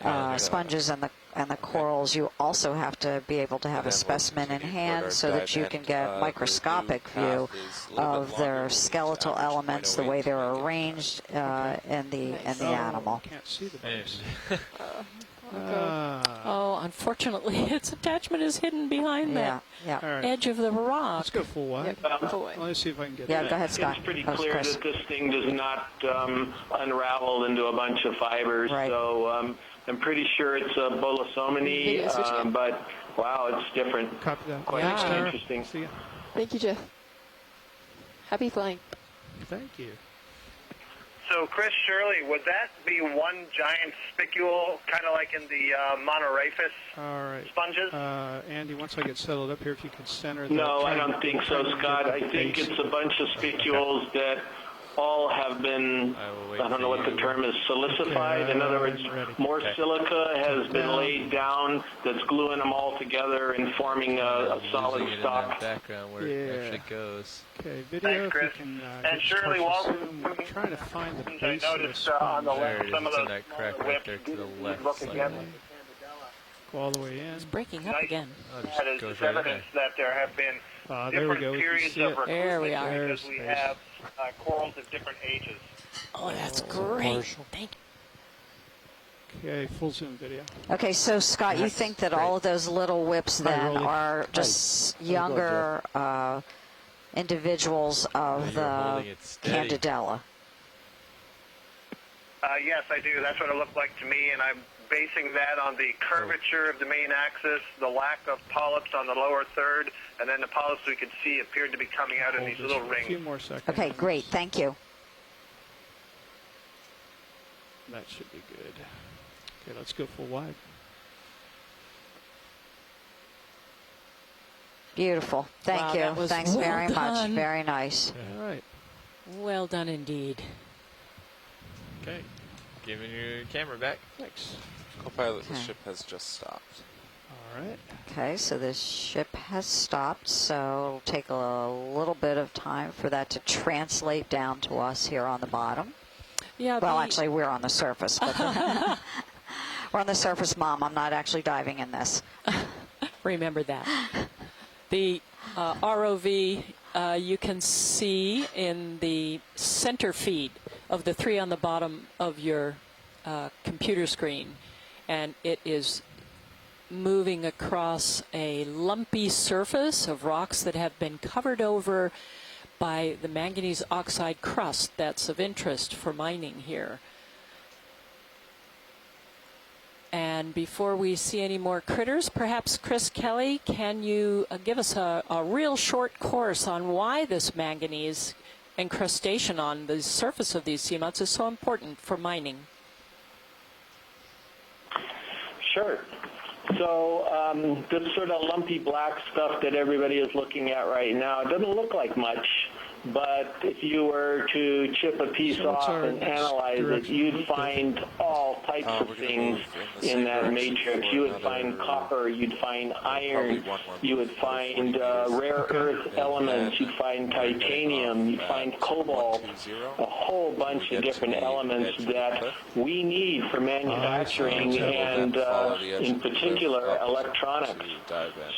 I: draw.
A: sponges and the corals, you also have to be able to have a
J: And then we'll
A: specimen in
J: continue toward
A: hand
J: our
A: so that
J: dive
A: you
J: end.
A: can get
J: The
A: microscopic
J: new
A: view
J: path is a little bit
A: of
J: longer.
A: their
J: We'll need to
A: skeletal
J: average
A: elements, the
J: 0.08
A: way
J: to
A: they're
J: make it
A: arranged in the
H: Nice.
A: animal.
E: Can't see the
I: Hey.
E: base.
B: Oh, unfortunately, its attachment is hidden behind
A: Yeah,
B: that
A: yeah.
E: All right.
B: edge of the rock.
E: Let's go full wide.
H: Yep, full wide.
E: Let's see if I can get
A: Yeah,
E: that.
A: go ahead, Scott.
C: It's pretty
A: Oh,
C: clear
A: Chris.
C: that this thing does not unravel into a bunch of fibers.
A: Right.
C: So I'm pretty sure it's a Bolosomini,
H: Video switch again.
C: but wow, it's different.
E: Copy that.
C: Quite
B: Yeah.
E: Tara.
C: interesting.
E: See ya.
H: Thank you, Jeff. Happy flying.
E: Thank you.
F: So, Chris Shirley, would that be one giant spicule, kind of like in the monoraphis
E: All right.
F: sponges?
E: Andy, once I get settled up here, if you could center the...
C: No, I
E: try and-
C: don't think
E: try
C: so,
E: and get
C: Scott.
E: the
C: I think
E: base.
C: it's a bunch of spicules that all have been,
I: I will wait
C: I don't know
I: for
C: what the
I: you.
C: term is, silicified.
E: Okay,
C: In other words,
E: I'm ready.
C: more
I: Okay.
C: silica has been
E: Down.
C: laid down that's gluing them all together and forming a solid
I: Losing it in
C: stock.
I: that background where
E: Yeah.
I: it actually goes.
E: Okay, video,
F: Thanks,
E: if
F: Chris.
E: you can...
F: And
E: get
F: Shirley,
E: partial
F: while
E: zoom. I'm trying to find the
F: I
E: base of the
F: noticed on the
E: sponge.
I: There it
F: left
I: is.
F: some of
I: It's in
F: those
I: that crack
F: smaller
I: right
F: whips.
I: there to the
F: You
I: left
F: look
I: slightly.
F: again.
E: Go all the way in.
B: It's breaking up
F: Nice.
B: again.
I: Oh, it just
F: That is
I: goes right in
F: evidence that there have been
E: There we
F: different
E: go. We can
F: periods
E: see
F: of
E: it.
F: recruitment
B: There we are.
F: because we
E: There's
F: have corals of different ages.
B: Oh, that's great. Thank you.
E: Okay, full zoom video.
A: Okay, so Scott, you think that all of those little whips
E: Hi,
A: then
E: Rolly.
A: are just younger individuals of
I: You're
A: the
I: holding it steady.
A: Candidella?
F: Yes, I do. That's what it looked like to me, and I'm basing that on the curvature of the main axis, the lack of polyps on the lower third, and then the polyps we could see appeared to be coming out in
E: Hold
F: these
E: this
F: little
E: for a few
F: rings.
E: more seconds.
A: Okay, great. Thank you.
E: That should be good. Okay, let's go full wide.
A: Beautiful. Thank
B: Wow,
A: you.
B: that was
A: Thanks
B: well
A: very much.
B: done.
A: Very nice.
E: All right.
B: Well done indeed.
I: Okay. Giving your camera back.
E: Thanks.
J: Co-pilot, the
A: Okay.
J: ship has just stopped.
E: All right.
A: Okay, so this ship has stopped, so it'll take a little bit of time for that to translate down to us here on the bottom.
B: Yeah.
A: Well,
B: the-
A: actually, we're on the surface. But we're on the surface, Mom. I'm not actually diving in this.
B: Remember that. The ROV you can see in the center feed of the three on the bottom of your computer screen, and it is moving across a lumpy surface of rocks that have been covered over by the manganese oxide crust that's of interest for mining here. And before we see any more critters, perhaps Chris Kelly, can you give us a real short course on why this manganese incrustation on the surface of these seamounts is so important for mining?
C: Sure. So this sort of lumpy black stuff that everybody is looking at right now, it doesn't look like much, but if you were to chip a piece off and analyze it, you'd find all types of things in that matrix. You would find copper, you'd find iron, you would find rare earth elements, you'd find titanium, you'd find cobalt, a whole bunch of different elements that we need for manufacturing and in particular electronics.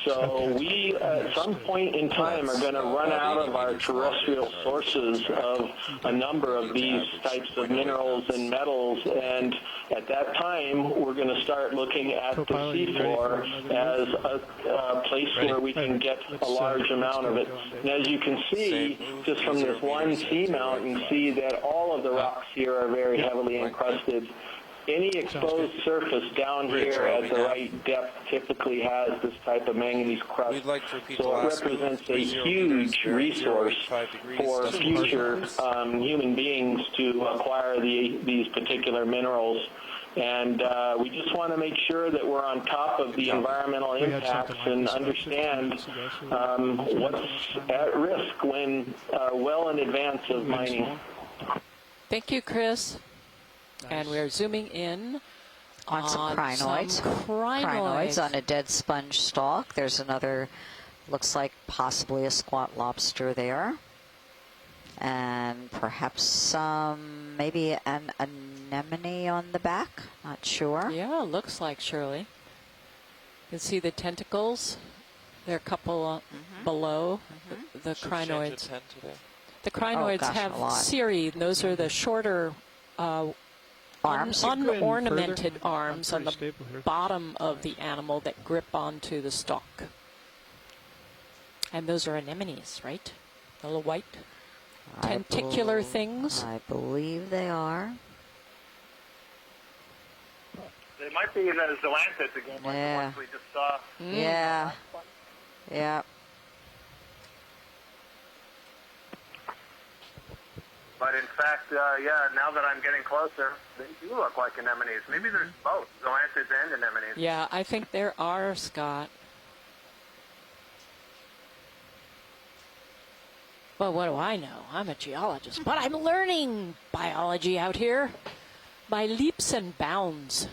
C: So we at some point in time are going to run out of our terrestrial sources of a number of these types of minerals and metals, and at that time we're going to start looking at the seafloor as a place where we can get a large amount of it. And as you can see, just from this one seamount, you can see that all of the rocks here are very heavily encrusted. Any exposed surface down here at the right depth typically has this type of manganese crust. So it represents a huge resource for future human beings to acquire these particular minerals. And we just want to make sure that we're on top of the environmental impacts and understand what's at risk when well in advance of mining.
B: Thank you, Chris. And we're zooming in
A: on some crinoids. Crinoids on a dead sponge stalk. There's another, looks like possibly a squat lobster there. And perhaps some, maybe an anemone on the back. Not sure.
B: Yeah, looks like, Shirley. You can see the tentacles. There are a couple below the crinoids. The crinoids have cirri. Those are the shorter
A: arms,
B: unornamented arms on the bottom of the animal that grip onto the stalk. And those are anemones, right? The little white tentacular things?
A: I believe they are.
F: They might be the zoanthids again, like the ones we just saw.
A: Yeah. Yeah.
F: But in fact, now that I'm getting closer, they do look like anemones. Maybe there's both, zoanthids and anemones.
B: Yeah, I think there are, Scott. Well, what do I know? I'm a geologist, but I'm learning biology out here by leaps and bounds.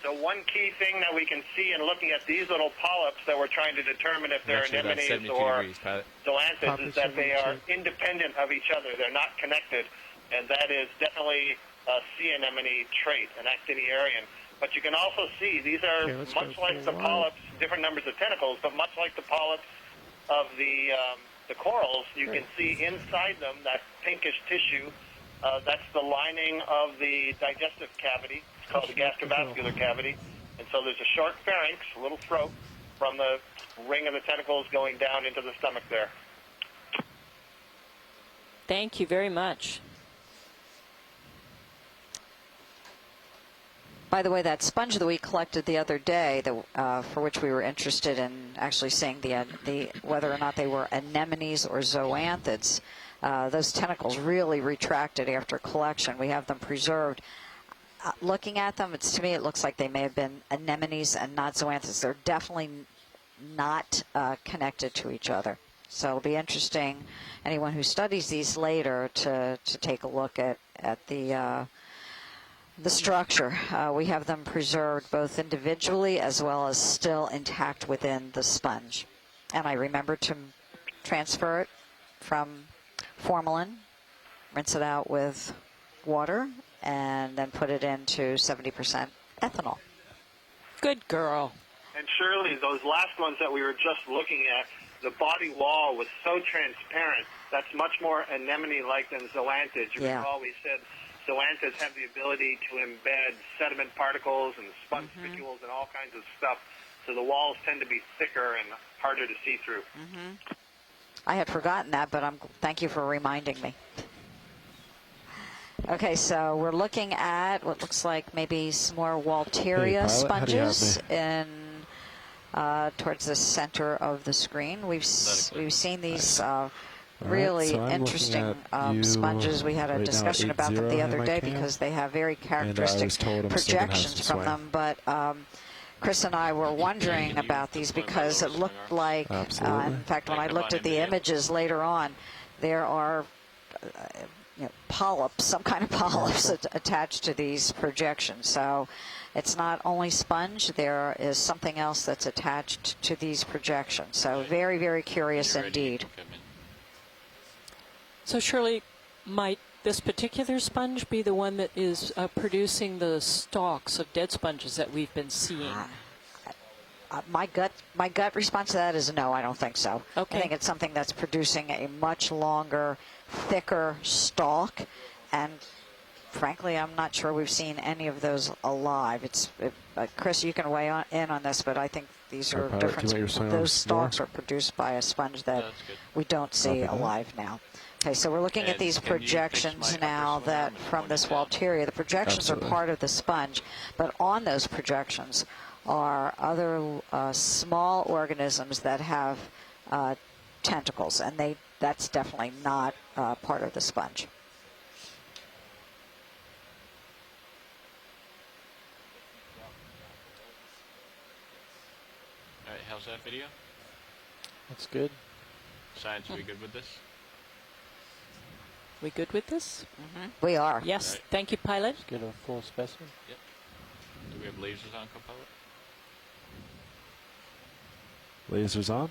F: So one key thing that we can see in looking at these little polyps that we're trying to determine if they're anemones or zoanthids is that they are independent of each other. They're not connected, and that is definitely a sea anemone trait, an actiniarian. But you can also see these are much like the polyps, different numbers of tentacles, but much like the polyps of the corals, you can see inside them that pinkish tissue. That's the lining of the digestive cavity. It's called the gastrovascular cavity. And so there's a short pharynx, a little throat, from the ring of the tentacles going down into the stomach there.
B: Thank you very much.
A: By the way, that sponge that we collected the other day, for which we were interested in actually seeing the whether or not they were anemones or zoanthids, those tentacles really retracted after collection. We have them preserved. Looking at them, to me, it looks like they may have been anemones and not zoanthids. They're definitely not connected to each other. So it'll be interesting, anyone who studies these later, to take a look at the structure. We have them preserved both individually as well as still intact within the sponge. And I remember to transfer it from formalin, rinse it out with water, and then put it into 70% ethanol.
B: Good girl.
F: And Shirley, those last ones that we were just looking at, the body wall was so transparent. That's much more anemone-like than zoanthids. You recall we said zoanthids have the ability to embed sediment particles and sponge spicules and all kinds of stuff. So the walls tend to be thicker and harder to see through.
A: I had forgotten that, but thank you for reminding me. Okay, so we're looking at what looks like maybe some more Walteria sponges in towards the center of the screen. We've seen these really interesting sponges. We had a discussion about them the other day because they have very characteristic projections from them. But Chris and I were wondering about these because it looked like, in fact, when I looked at the images later on, there are polyps, some kind of polyps attached to these projections. So it's not only sponge, there is something else that's attached to these projections. So very, very curious indeed.
B: So Shirley, might this particular sponge be the one that is producing the stalks of dead sponges that we've been seeing?
A: My gut response to that is no, I don't think so.
B: Okay.
A: I think it's something that's producing a much longer, thicker stalk, and frankly, I'm not sure we've seen any of those alive. Chris, you can weigh in on this, but I think these are different. Those stalks are produced by a sponge that we don't see alive now. Okay, so we're looking at these projections now that from this Walteria. The projections are part of the sponge, but on those projections are other small organisms that have tentacles, and that's definitely not part of the sponge.
I: All right, how's that video?
G: That's good.
I: Science, are we good with this?
B: We good with this?
A: Mm-hmm. We are.
B: Yes. Right. Thank you, pilot.
G: Let's get a full specimen.
I: Yep. Do we have lasers on, co-pilot?
L: Lasers on.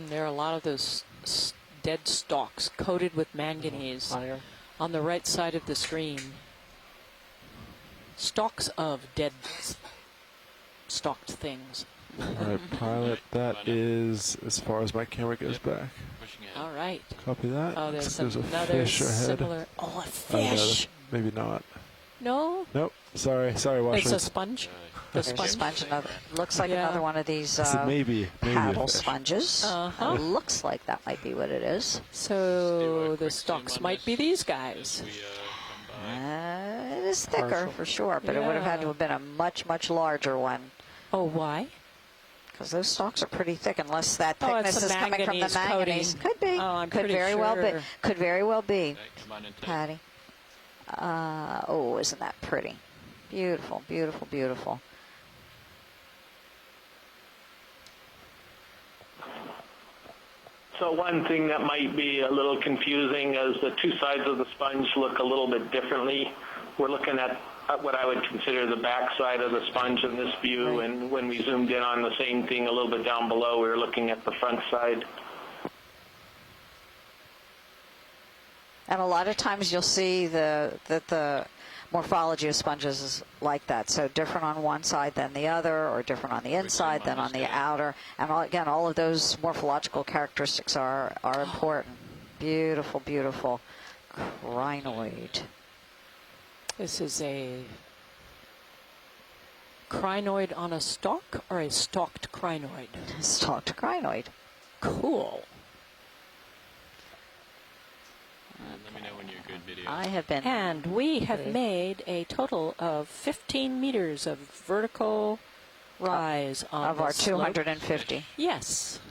B: There are a lot of those dead stalks coated with manganese on the right side of the screen. Stalks of dead stalked things.
L: All right, pilot, that is as far as my camera goes back.
B: All right.
L: Copy that.
B: Oh, there's
L: a
B: another
L: fish ahead.
B: similar. Oh, a fish.
L: Maybe not.
B: No.
L: Nope. Sorry, Washington.
B: It's a sponge.
A: The sponge. Looks like another one of these
L: maybe
A: paddle sponges. Looks like that might be what it is.
B: So the stalks might be these guys.
A: It is thicker for sure, but it would have had to have been a much, much larger one.
B: Oh, why?
A: Because those stalks are pretty thick, unless that thickness is coming from the manganese.
B: Coating.
A: Could be.
B: Oh,
A: Could very well be. Could very well be.
I: Okay,
A: Patty. Isn't that pretty? Beautiful, beautiful, beautiful.
C: So one thing that might be a little confusing is the two sides of the sponge look a little bit differently. We're looking at what I would consider the back side of the sponge in this view, and when we zoomed in on the same thing a little bit down below, we were looking at the front side.
A: And a lot of times you'll see that the morphology of sponges is like that. So different on one side than the other, or different on the inside than on the outer. And again, all of those morphological characteristics are important. Beautiful, beautiful crinoid.
B: This is a crinoid on a stalk, or a stalked crinoid?
A: Stalked crinoid.
B: Cool.
I: Let me know when you're good, video.
A: I have been.
B: And we have made a total of 15 meters of vertical rise on
A: of our 250.
B: Yes.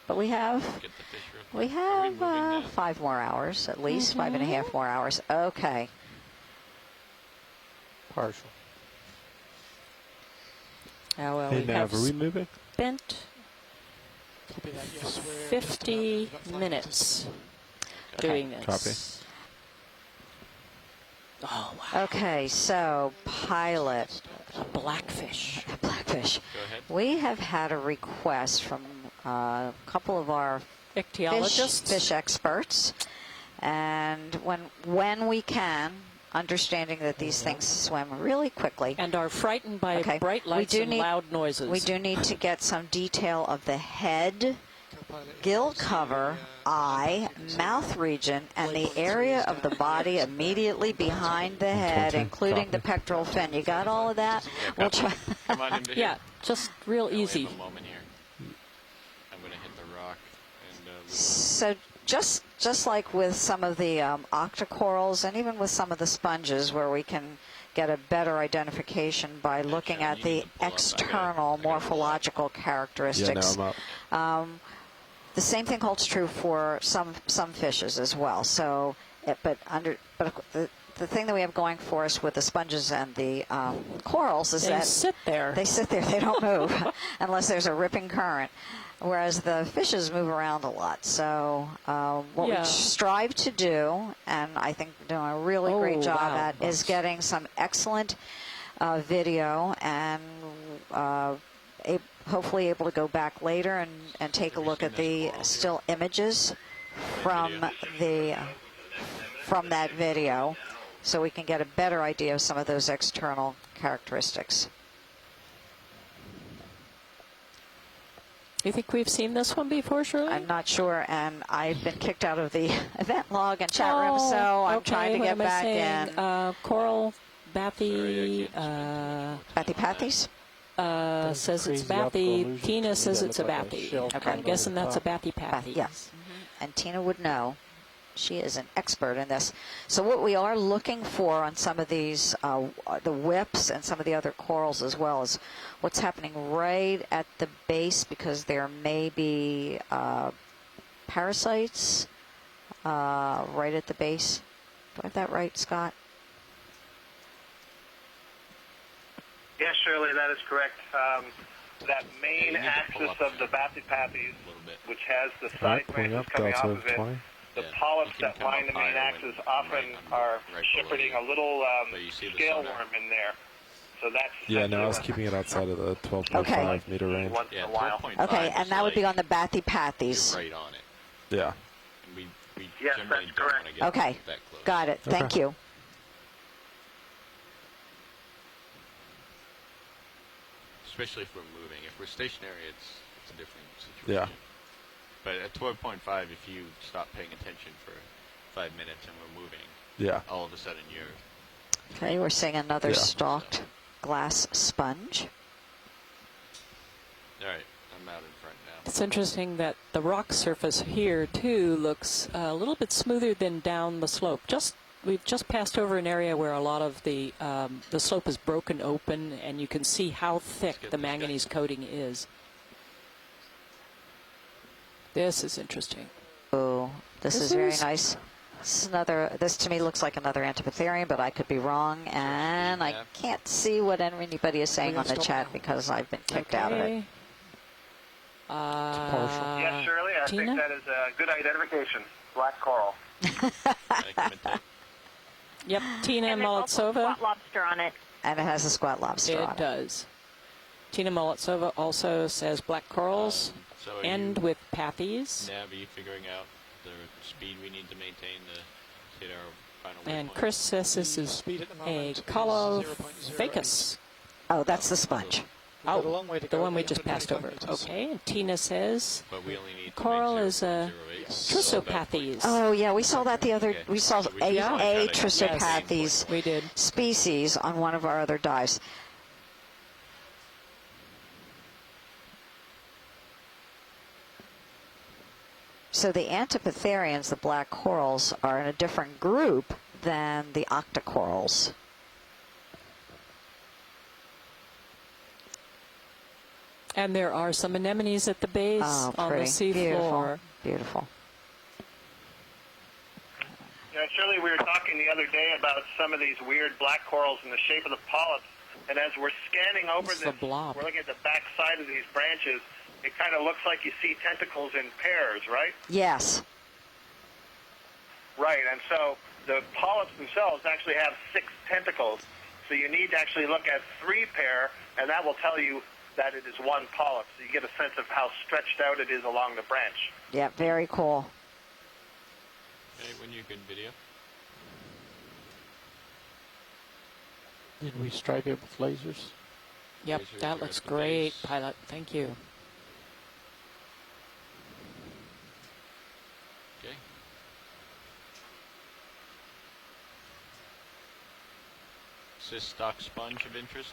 A: But we have 5 more hours, at least 5.5 more hours. Okay.
G: Partial.
B: Oh, well,
L: Hey,
B: we
L: Nav,
B: have
L: are we moving?
B: spent 50 minutes doing this.
L: Copy.
B: Oh, wow.
A: Okay, so pilot.
B: A blackfish.
A: Blackfish.
I: Go ahead.
A: We have had a request from a couple of our
B: Ichthyologists.
A: fish experts, and when we can, understanding that these things swim really quickly.
B: And are frightened by bright lights and loud noises.
A: We do need to get some detail of the head gill cover, eye, mouth region, and the area of the body immediately behind the head, including the pectoral fin. You got all of that?
I: Yeah,
A: We'll try.
I: Come on into here.
B: Yeah, just real
I: I only
B: easy.
I: have a moment here. I'm going to hit the rock and
A: So just like with some of the octocorals and even with some of the sponges where we can get a better identification by looking at the external morphological characteristics.
L: Yeah, no, I'm up.
A: The same thing holds true for some fishes as well. So, but the thing that we have going for us with the sponges and the corals is that
B: They sit there.
A: They sit there. They don't move unless there's a ripping current. Whereas the fishes move around a lot. So what we strive to do, and I think we're doing a really great job at, is getting some excellent video and hopefully able to go back later and take a look at the still images from that video so we can get a better idea of some of those external characteristics.
B: You think we've seen this one before, Shirley?
A: I'm not sure, and I've been kicked out of the event log and chat room, so I'm trying to get back in.
B: Coral Bathy.
A: Bathypathes?
B: Says it's Bathy. Tina says it's a Bathy. Okay. I'm guessing that's a Bathypathy.
A: Yes. And Tina would know. She is an expert in this. So what we are looking for on some of these, the whips and some of the other corals as well, is what's happening right at the base, because there may be parasites right at the base. Do I have that right, Scott?
F: Yes, Shirley, that is correct. That main axis of the Bathypathes, which has the side branches coming off of it, the polyps that line the main axis often are shepherding a little scale worm in there. So that's
L: I was keeping it outside of the 12.5 meter range.
F: Once in a while.
A: Okay, and that would be on the Bathypathes.
I: right on it.
L: Yeah.
I: And we
F: Yes,
I: generally
F: that's
I: don't want
F: correct.
I: to get
A: Okay,
I: that close.
A: got it. Thank you.
I: Especially if we're moving. If we're stationary, it's a different situation.
L: Yeah.
I: But at 12.5, if you stop paying attention for 5 minutes and we're moving, all of a sudden you're...
A: Okay, we're seeing another stalked glass sponge.
I: All right, I'm out in front now.
B: It's interesting that the rock surface here, too, looks a little bit smoother than down the slope. We've just passed over an area where a lot of the slope is broken open, and you can see how thick the manganese coating is. This is interesting.
A: Oh, this is very nice. This to me looks like another Antipitherium, but I could be wrong, and I can't see what anybody is saying on the chat because I've been kicked out of it.
F: Yes, Shirley, I think that is a good identification. Black coral.
B: Yep, Tina Molitsova.
D: Squat lobster on it.
A: And it has a squat lobster on it.
B: It does. Tina Molitsova also says black corals end with pathies.
I: Nav, are you figuring out the speed we need to maintain to hit our final
B: And
I: waypoint?
B: Chris says this is a Colophacus.
A: Oh, that's the sponge.
B: Oh, the one we just passed over. Okay, and Tina says coral is a Trissopathes.
A: Oh, yeah, we saw that the other, we saw a Trissopathes
B: we did.
A: species on one of our other dives. So the Antipitherians, the black corals, are in a different group than the octocorals.
B: And there are some anemones at the base on the seafloor.
A: Beautiful.
F: Yeah, Shirley, we were talking the other day about some of these weird black corals in the shape of the polyps, and as we're scanning over this, we're looking at the back side of these branches, it kind of looks like you see tentacles in pairs, right?
A: Yes.
F: Right, and so the polyps themselves actually have 6 tentacles, so you need to actually look at 3 pair, and that will tell you that it is one polyp, so you get a sense of how stretched out it is along the branch.
A: Yeah, very cool.
I: Okay, when you're good video.
M: Did we stripe it with lasers?
B: Yep, that looks great, Pilot. Thank you.
I: Is this stock sponge of interest?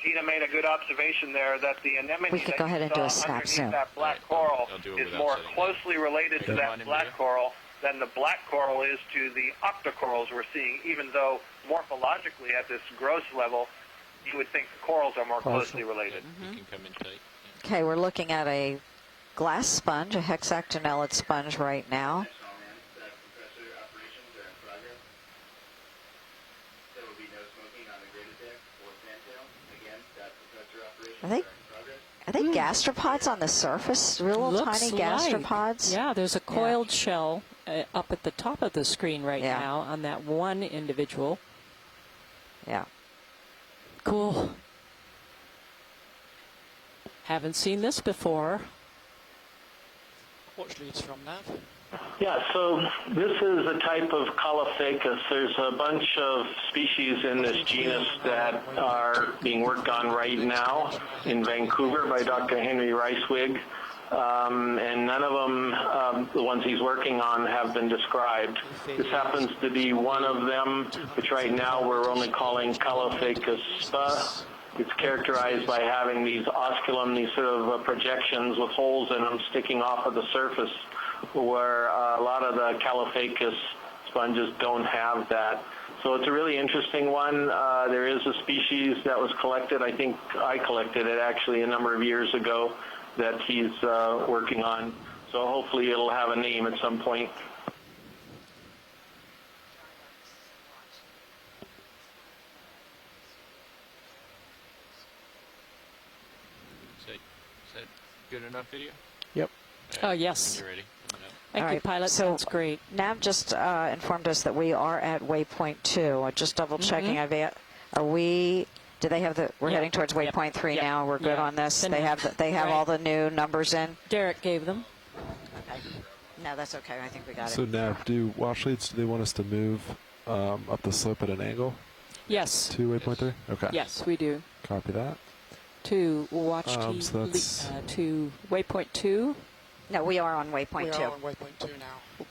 F: Tina made a good observation there that the anemone
A: We could
F: that
A: go ahead
F: you
A: and do a
F: saw
A: snap
F: underneath
A: zoom.
F: that black coral is more closely related to that black coral than the black coral is to the octocorals we're seeing, even though morphologically at this gross level, you would think the corals are more closely related.
I: You can come in tight.
A: Okay, we're looking at a glass sponge, a hexactinellid sponge right now. Are they gastropods on the surface? Real little
B: Looks
A: tiny
B: like.
A: gastropods?
B: Yeah, there's a coiled shell up at the top of the screen right
A: Yeah.
B: now on that one individual.
A: Yeah.
B: Cool. Haven't seen this before.
E: Watch leads from Nav.
C: Yeah, so this is a type of Caulophacus. There's a bunch of species in this genus that are being worked on right now in Vancouver by Dr. Henry Reiswig. And none of them, the ones he's working on, have been described. This happens to be one of them, which right now we're only calling Caulophacus spa. It's characterized by having these osculum, these sort of projections with holes in them sticking off of the surface, where a lot of the Caulophacus sponges don't have that. So it's a really interesting one. There is a species that was collected, I think I collected it actually a number of years ago, that he's working on. So hopefully it'll have a name at some point.
I: Is that good enough video?
L: Yep.
B: Oh, yes.
I: You're ready.
B: Thank you, Pilot. Sounds great.
A: Nav just informed us that we are at waypoint 2. Just double checking. Are we? Do they have the? We're heading towards waypoint 3 now. We're good on this. They have. They have all the new numbers in.
B: Derek gave them.
A: Okay. No, that's okay. I think we got
L: So
A: it.
L: Nav, do watch leads? Do they want us to move up the slope at an angle?
B: Yes.
L: To waypoint 3. Okay.
B: Yes, we do.
L: Copy that.
B: To watch
L: So that's
B: to waypoint 2.
A: No, we are on waypoint 2.
E: We are on waypoint 2 now.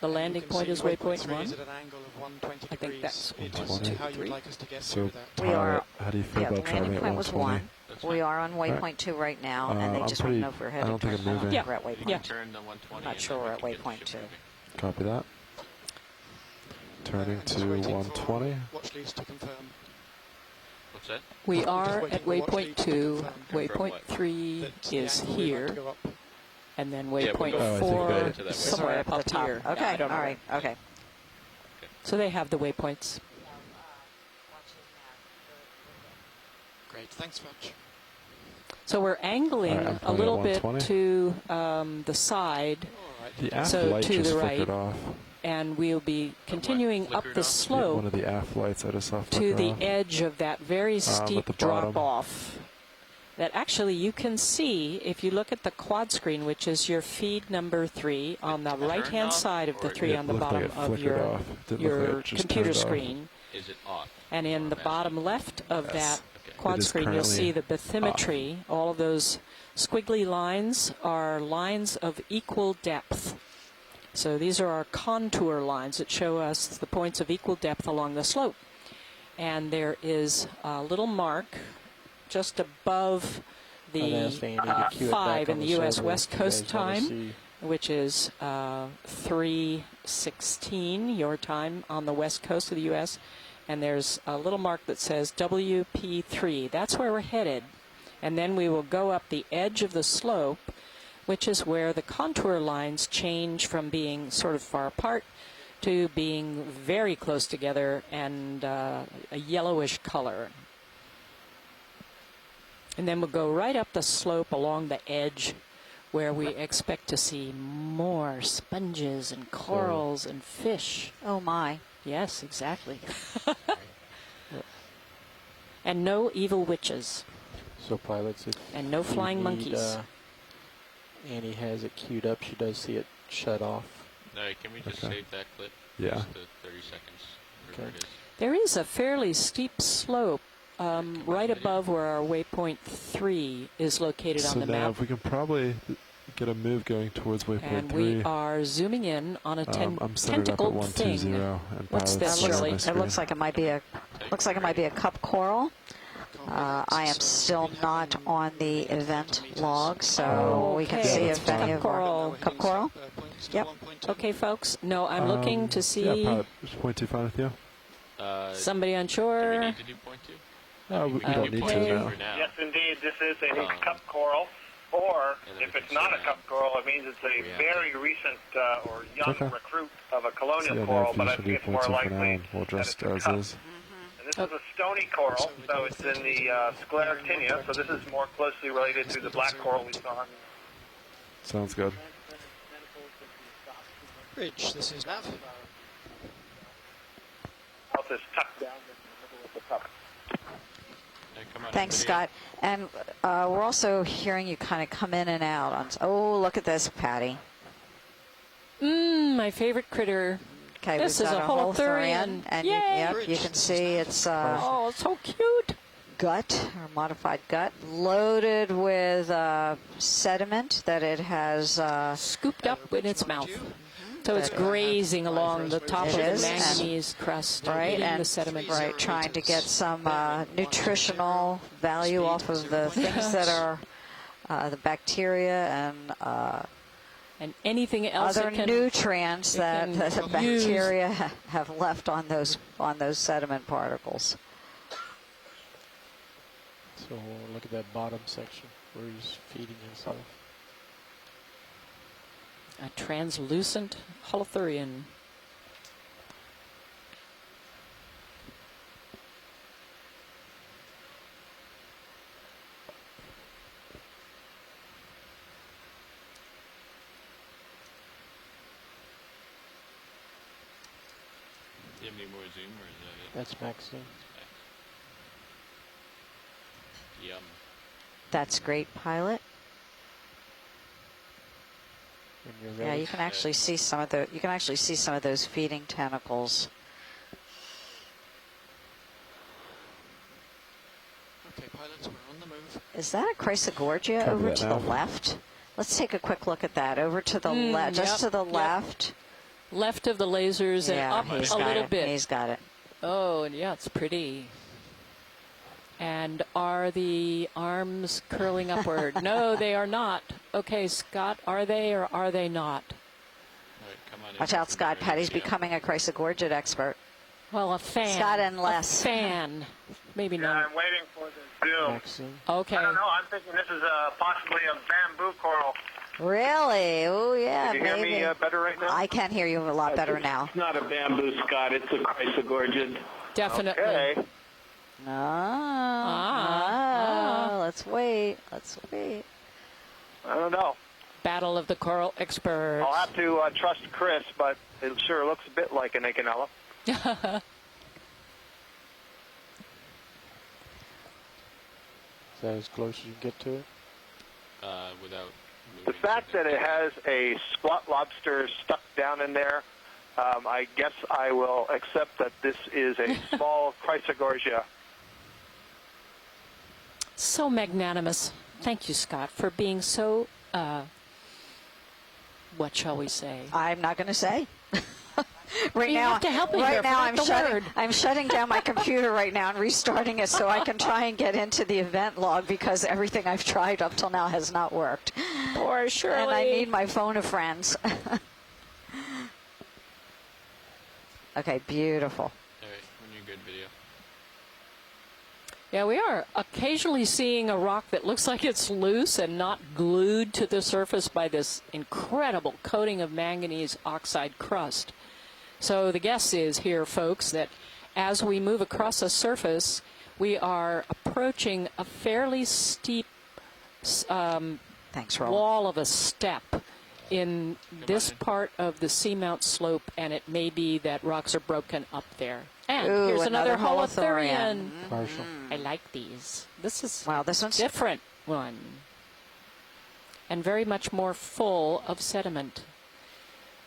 B: The landing point is waypoint 1.
E: Is at an angle of 120
B: I think that's
L: waypoint 2.
E: how you'd like us to get
L: so.
E: through that.
A: We are.
L: How do you feel
A: Yeah, the
L: about driving
A: landing
L: at
A: point was
L: 120?
A: 1. We are on waypoint 2 right now, and they
L: I'm
A: just want to
L: pretty-
A: know if we're
L: I
A: heading
L: don't think
A: towards
L: I'm moving.
B: Yeah.
A: We're at waypoint.
B: Yeah.
I: Turn the 120.
A: I'm not
I: and
A: sure
I: then
A: we're
I: we
A: at
I: can get the
A: waypoint
I: ship
A: 2.
I: moving.
L: Copy that. Turning
E: Just
L: to
E: waiting for
L: 120.
E: Watch leads to confirm.
I: What's that?
B: We
E: Just
B: are
E: waiting
B: at
E: for watch
B: waypoint
E: leads to
B: 2.
E: confirm.
B: Waypoint
I: what?
B: 3
E: That the
B: is
E: angle we'd like
B: here.
E: to go up.
B: And then
I: Yeah, we're
B: waypoint
I: going-
L: Oh, I think
B: 4
L: that-
I: to that
A: This is
B: somewhere
A: right up at
B: up
A: the top.
B: here.
A: Okay.
B: I don't know.
A: All right. Okay.
B: So they have the waypoints.
E: Great, thanks much.
B: So we're angling
L: All right, I'm
B: a
L: pointing
B: little
L: at
B: bit
L: 120.
B: to the side,
E: All right.
L: The aft
B: So
L: light
B: to
L: just
B: the
L: flickered
B: right.
L: off.
B: and we'll be continuing up
I: flickered
B: the
I: off?
B: slope
L: One of the aft lights I just saw
B: to
L: flicker
B: the
L: off.
B: edge of that very steep
L: at the bottom.
B: drop-off that actually you can see if you look at the quad screen, which is your feed number 3 on the right-hand
I: off,
B: side of the
I: or
B: 3
L: It
B: on the
L: looked like
B: bottom
L: it
B: of
L: flickered
B: your,
L: off. Didn't look like
B: your
L: it just
B: computer
L: turned off.
B: screen.
I: Is it off?
B: And in the bottom left of
L: Yes.
B: that
I: Okay.
B: quad
L: It is
B: screen, you'll
L: currently
B: see the bathymetry. All of those squiggly lines are lines of equal depth. So these are our contour lines that show us the points of equal depth along the slope. And there is a little mark just above the 5 in the U.S. West Coast time, which is 3:16 your time on the west coast of the U.S. And there's a little mark that says WP3. That's where we're headed. And then we will go up the edge of the slope, which is where the contour lines change from being sort of far apart to being very close together and a yellowish color. And then we'll go right up the slope along the edge where we expect to see more sponges and corals and fish.
A: Oh my.
B: Yes, exactly. And no evil witches.
M: So pilots, if
B: And no
M: you
B: flying
M: need,
B: monkeys.
M: Annie has it queued up. She does see it shut off.
I: No, can we just
L: Okay.
I: save that clip?
L: Yeah.
I: Just the 30 seconds. Whatever
M: Okay.
I: it is.
B: There is a fairly steep slope right above where our waypoint 3 is located
L: So
B: on the
L: now
B: map.
L: we can probably, get a move going towards waypoint
B: And
L: 3.
B: we are zooming in on a
L: I'm centered up at
B: tentacled thing.
L: 120, and
B: What's
L: pilot's
B: this,
L: on
B: Shirley?
L: my
A: It
L: screen.
A: looks like it might be a cup coral. I am still not on the event log, so we can
B: Okay.
A: see
L: Yeah,
A: if
L: that's
A: any
L: fine.
A: of our cup coral. Yep.
B: Okay, folks. No, I'm looking to see
L: Yeah, pilot, is point 2 fine with you?
B: somebody
I: Do we
B: unsure.
I: need to do point 2?
L: We
I: can
L: don't
I: do
L: need
I: point
L: to
I: two
L: now.
I: for now.
F: Yes, indeed, this is a cup coral, or
I: And then
F: if
I: we
F: it's
I: can
F: not a
I: see
F: cup coral, it means it's a
I: We have
F: very recent or young
L: Okay.
F: recruit of a
L: So
F: colonial
L: yeah,
F: coral,
L: now
F: but I
L: if you
F: think
L: should
F: it's
L: do
F: more
L: point 2 for
F: likely
L: now, and we'll
F: that
L: just
F: it's a
L: as
F: cup.
L: is.
F: And this is a stony coral, so it's in the sclerotinia, so this is more closely related to the black coral we saw.
L: Sounds good.
N: Bridge, this is Nav.
F: Mouth is tucked down in the middle of the cup.
A: Thanks, Scott. And we're also hearing you kind of come in and out. Oh, look at this, Patty.
B: My favorite critter.
A: Okay,
B: This
A: we've
B: is
A: got
B: a holothurian.
A: and
B: Yay!
A: you can see it's
B: Oh, it's so cute.
A: gut, or modified gut, loaded with sediment that it has
B: Scooped up in its mouth. So it's
A: That-
B: grazing along the top
A: It
B: of the
A: is, and-
B: manganese crust,
A: right,
B: eating
A: and
B: the sediment.
A: right, trying to get some nutritional value off of the things that are the bacteria
B: And anything else
A: other
B: it can,
A: nutrients
B: it
A: that
B: can
A: the
B: use.
A: bacteria have left on those sediment particles.
M: So look at that bottom section where he's feeding himself.
B: A translucent holothurian.
I: Do you have any more zoom, or is that it?
M: That's maxed in.
I: Yum.
A: That's great, pilot.
M: When you're
A: Yeah,
M: ready.
A: you can actually see some of those feeding tentacles.
N: Okay, pilots, we're on the move.
A: Is that a Chrysogorgia
L: Copy
A: over
L: that
A: to
L: now.
A: the left? Let's take a quick look at that. Over to the left, just
B: yep,
A: to the
B: yep.
A: left.
B: Left of the lasers and
A: Yeah,
B: up
A: he's
B: a
A: got
B: little
A: it.
B: bit.
A: He's got it.
B: Oh, and yeah, it's pretty. And are the arms curling upward? No, they are not. Okay, Scott, are they or are they not?
I: All right, come on in.
A: Watch out, Scott. Patty's
I: Yeah.
A: becoming a Chrysogorgid expert.
B: Well, a fan.
A: Scott and Les.
B: A fan. Maybe
F: Yeah,
B: not.
F: I'm waiting for the zoom.
M: Maxed in.
B: Okay.
F: I don't know. I'm thinking this is possibly a bamboo coral.
A: Really? Oh, yeah,
F: Can you hear
A: maybe.
F: me better right now?
A: I can hear you a lot better now.
C: It's not a bamboo, Scott. It's a Chrysogorgid.
B: Definitely.
F: Okay.
A: Let's wait. Let's wait.
F: I don't know.
B: Battle of the coral experts.
F: I'll have to trust Chris, but it sure looks a bit like an Echinella.
M: Is that as close as you can get to it?
I: Without
F: The
I: moving
F: fact that
I: something.
F: it has a squat lobster stuck down in there, I guess I will accept that this is a small Chrysogorgia.
B: So magnanimous. Thank you, Scott, for being so, what shall we say?
A: I'm not going to say. Right
B: You
A: now,
B: have to help me
A: right
B: here,
A: now
B: forgot the word.
A: I'm shutting down my computer right now and restarting it so I can try and get into the event log because everything I've tried up till now has not worked.
B: Poor Shirley.
A: And I need my phone of friends. Okay, beautiful.
I: All right, when you're good, video.
B: Yeah, we are occasionally seeing a rock that looks like it's loose and not glued to the surface by this incredible coating of manganese oxide crust. So the guess is here, folks, that as we move across a surface, we are approaching a fairly steep
A: Thanks, Roland.
B: wall of a step in this part of the seamount slope, and it may be that rocks are broken up there. And
A: Ooh,
B: here's another
A: another
B: holothurian.
M: Partial.
B: I like these. This is
A: Wow, this one's
B: different one. And very much more full of sediment.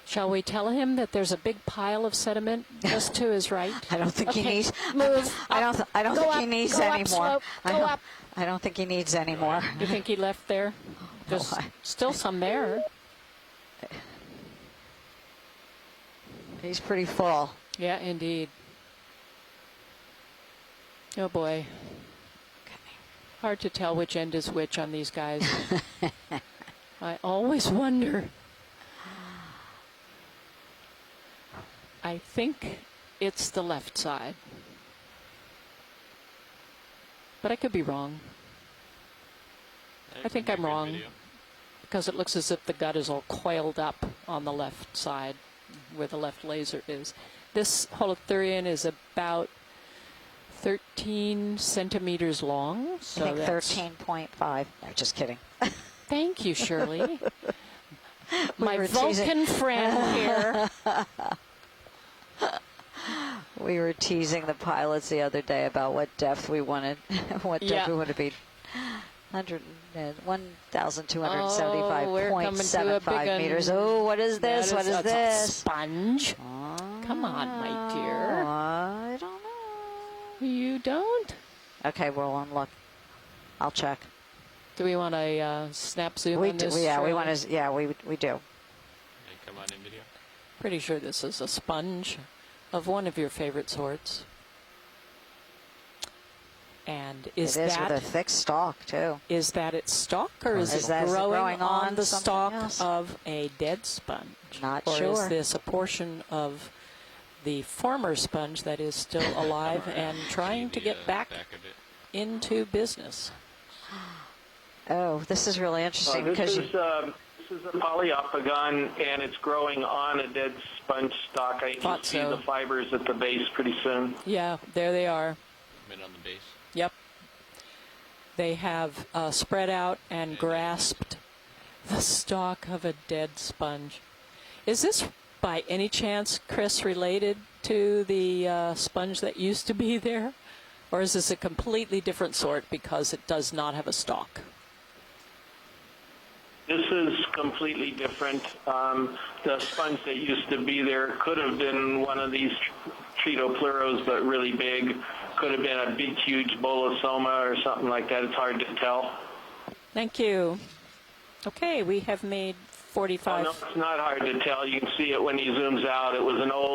B: Shall we tell him that there's a big pile of sediment just to his right?
A: I don't think he
B: Okay,
A: needs.
B: move.
A: I don't
B: Go
A: think
B: up,
A: he needs
B: go up
A: any more.
B: slope, go up.
A: I don't think he needs any more.
B: You think he left there? There's still some there.
A: He's pretty full.
B: Yeah, indeed. Oh boy. Hard to tell which end is which on these guys. I always wonder. I think it's the left side. But I could be wrong. I think I'm wrong. Because it looks as if the gut is all coiled up on the left side where the left laser is. This holothurian is about 13 centimeters long. So
A: I think 13.5. No, just kidding.
B: Thank you, Shirley. My Vulcan friend here.
A: We were teasing the pilots the other day about what depth we wanted, what depth we wanted to be. 1,275.75 meters. Oh, what is this? What is this?
B: A sponge. Come on, my dear.
A: I don't know.
B: You don't?
A: Okay, well, I'm luck. I'll check.
B: Do we want a snap zoom on this?
A: Yeah, we want to. Yeah, we do.
I: Come on in video.
B: Pretty sure this is a sponge of one of your favorite sorts. And is
A: it is
B: that
A: with a thick stalk too?
B: Is that its stalk, or is it growing on the stalk of a dead sponge?
A: Not
B: or
A: sure.
B: Or is this a portion of the former sponge that is still alive and trying to get back into business?
A: Oh, this is really interesting
C: because this is a polyopogon, and it's growing on a dead sponge stalk. I can see the fibers at the base pretty soon.
B: Yeah, there they are.
I: Right on the base.
B: Yep. They have spread out and grasped the stalk of a dead sponge. Is this by any chance, Chris, related to the sponge that used to be there? Or is this a completely different sort because it does not have a stalk?
C: This is completely different. The sponge that used to be there could have been one of these tritopleuros, but really big. Could have been a big, huge bolosoma or something like that. It's hard to tell.
B: Thank you. Okay, we have made 45.
C: Oh, no, it's not hard to tell. You can see it when he zooms out. It was an old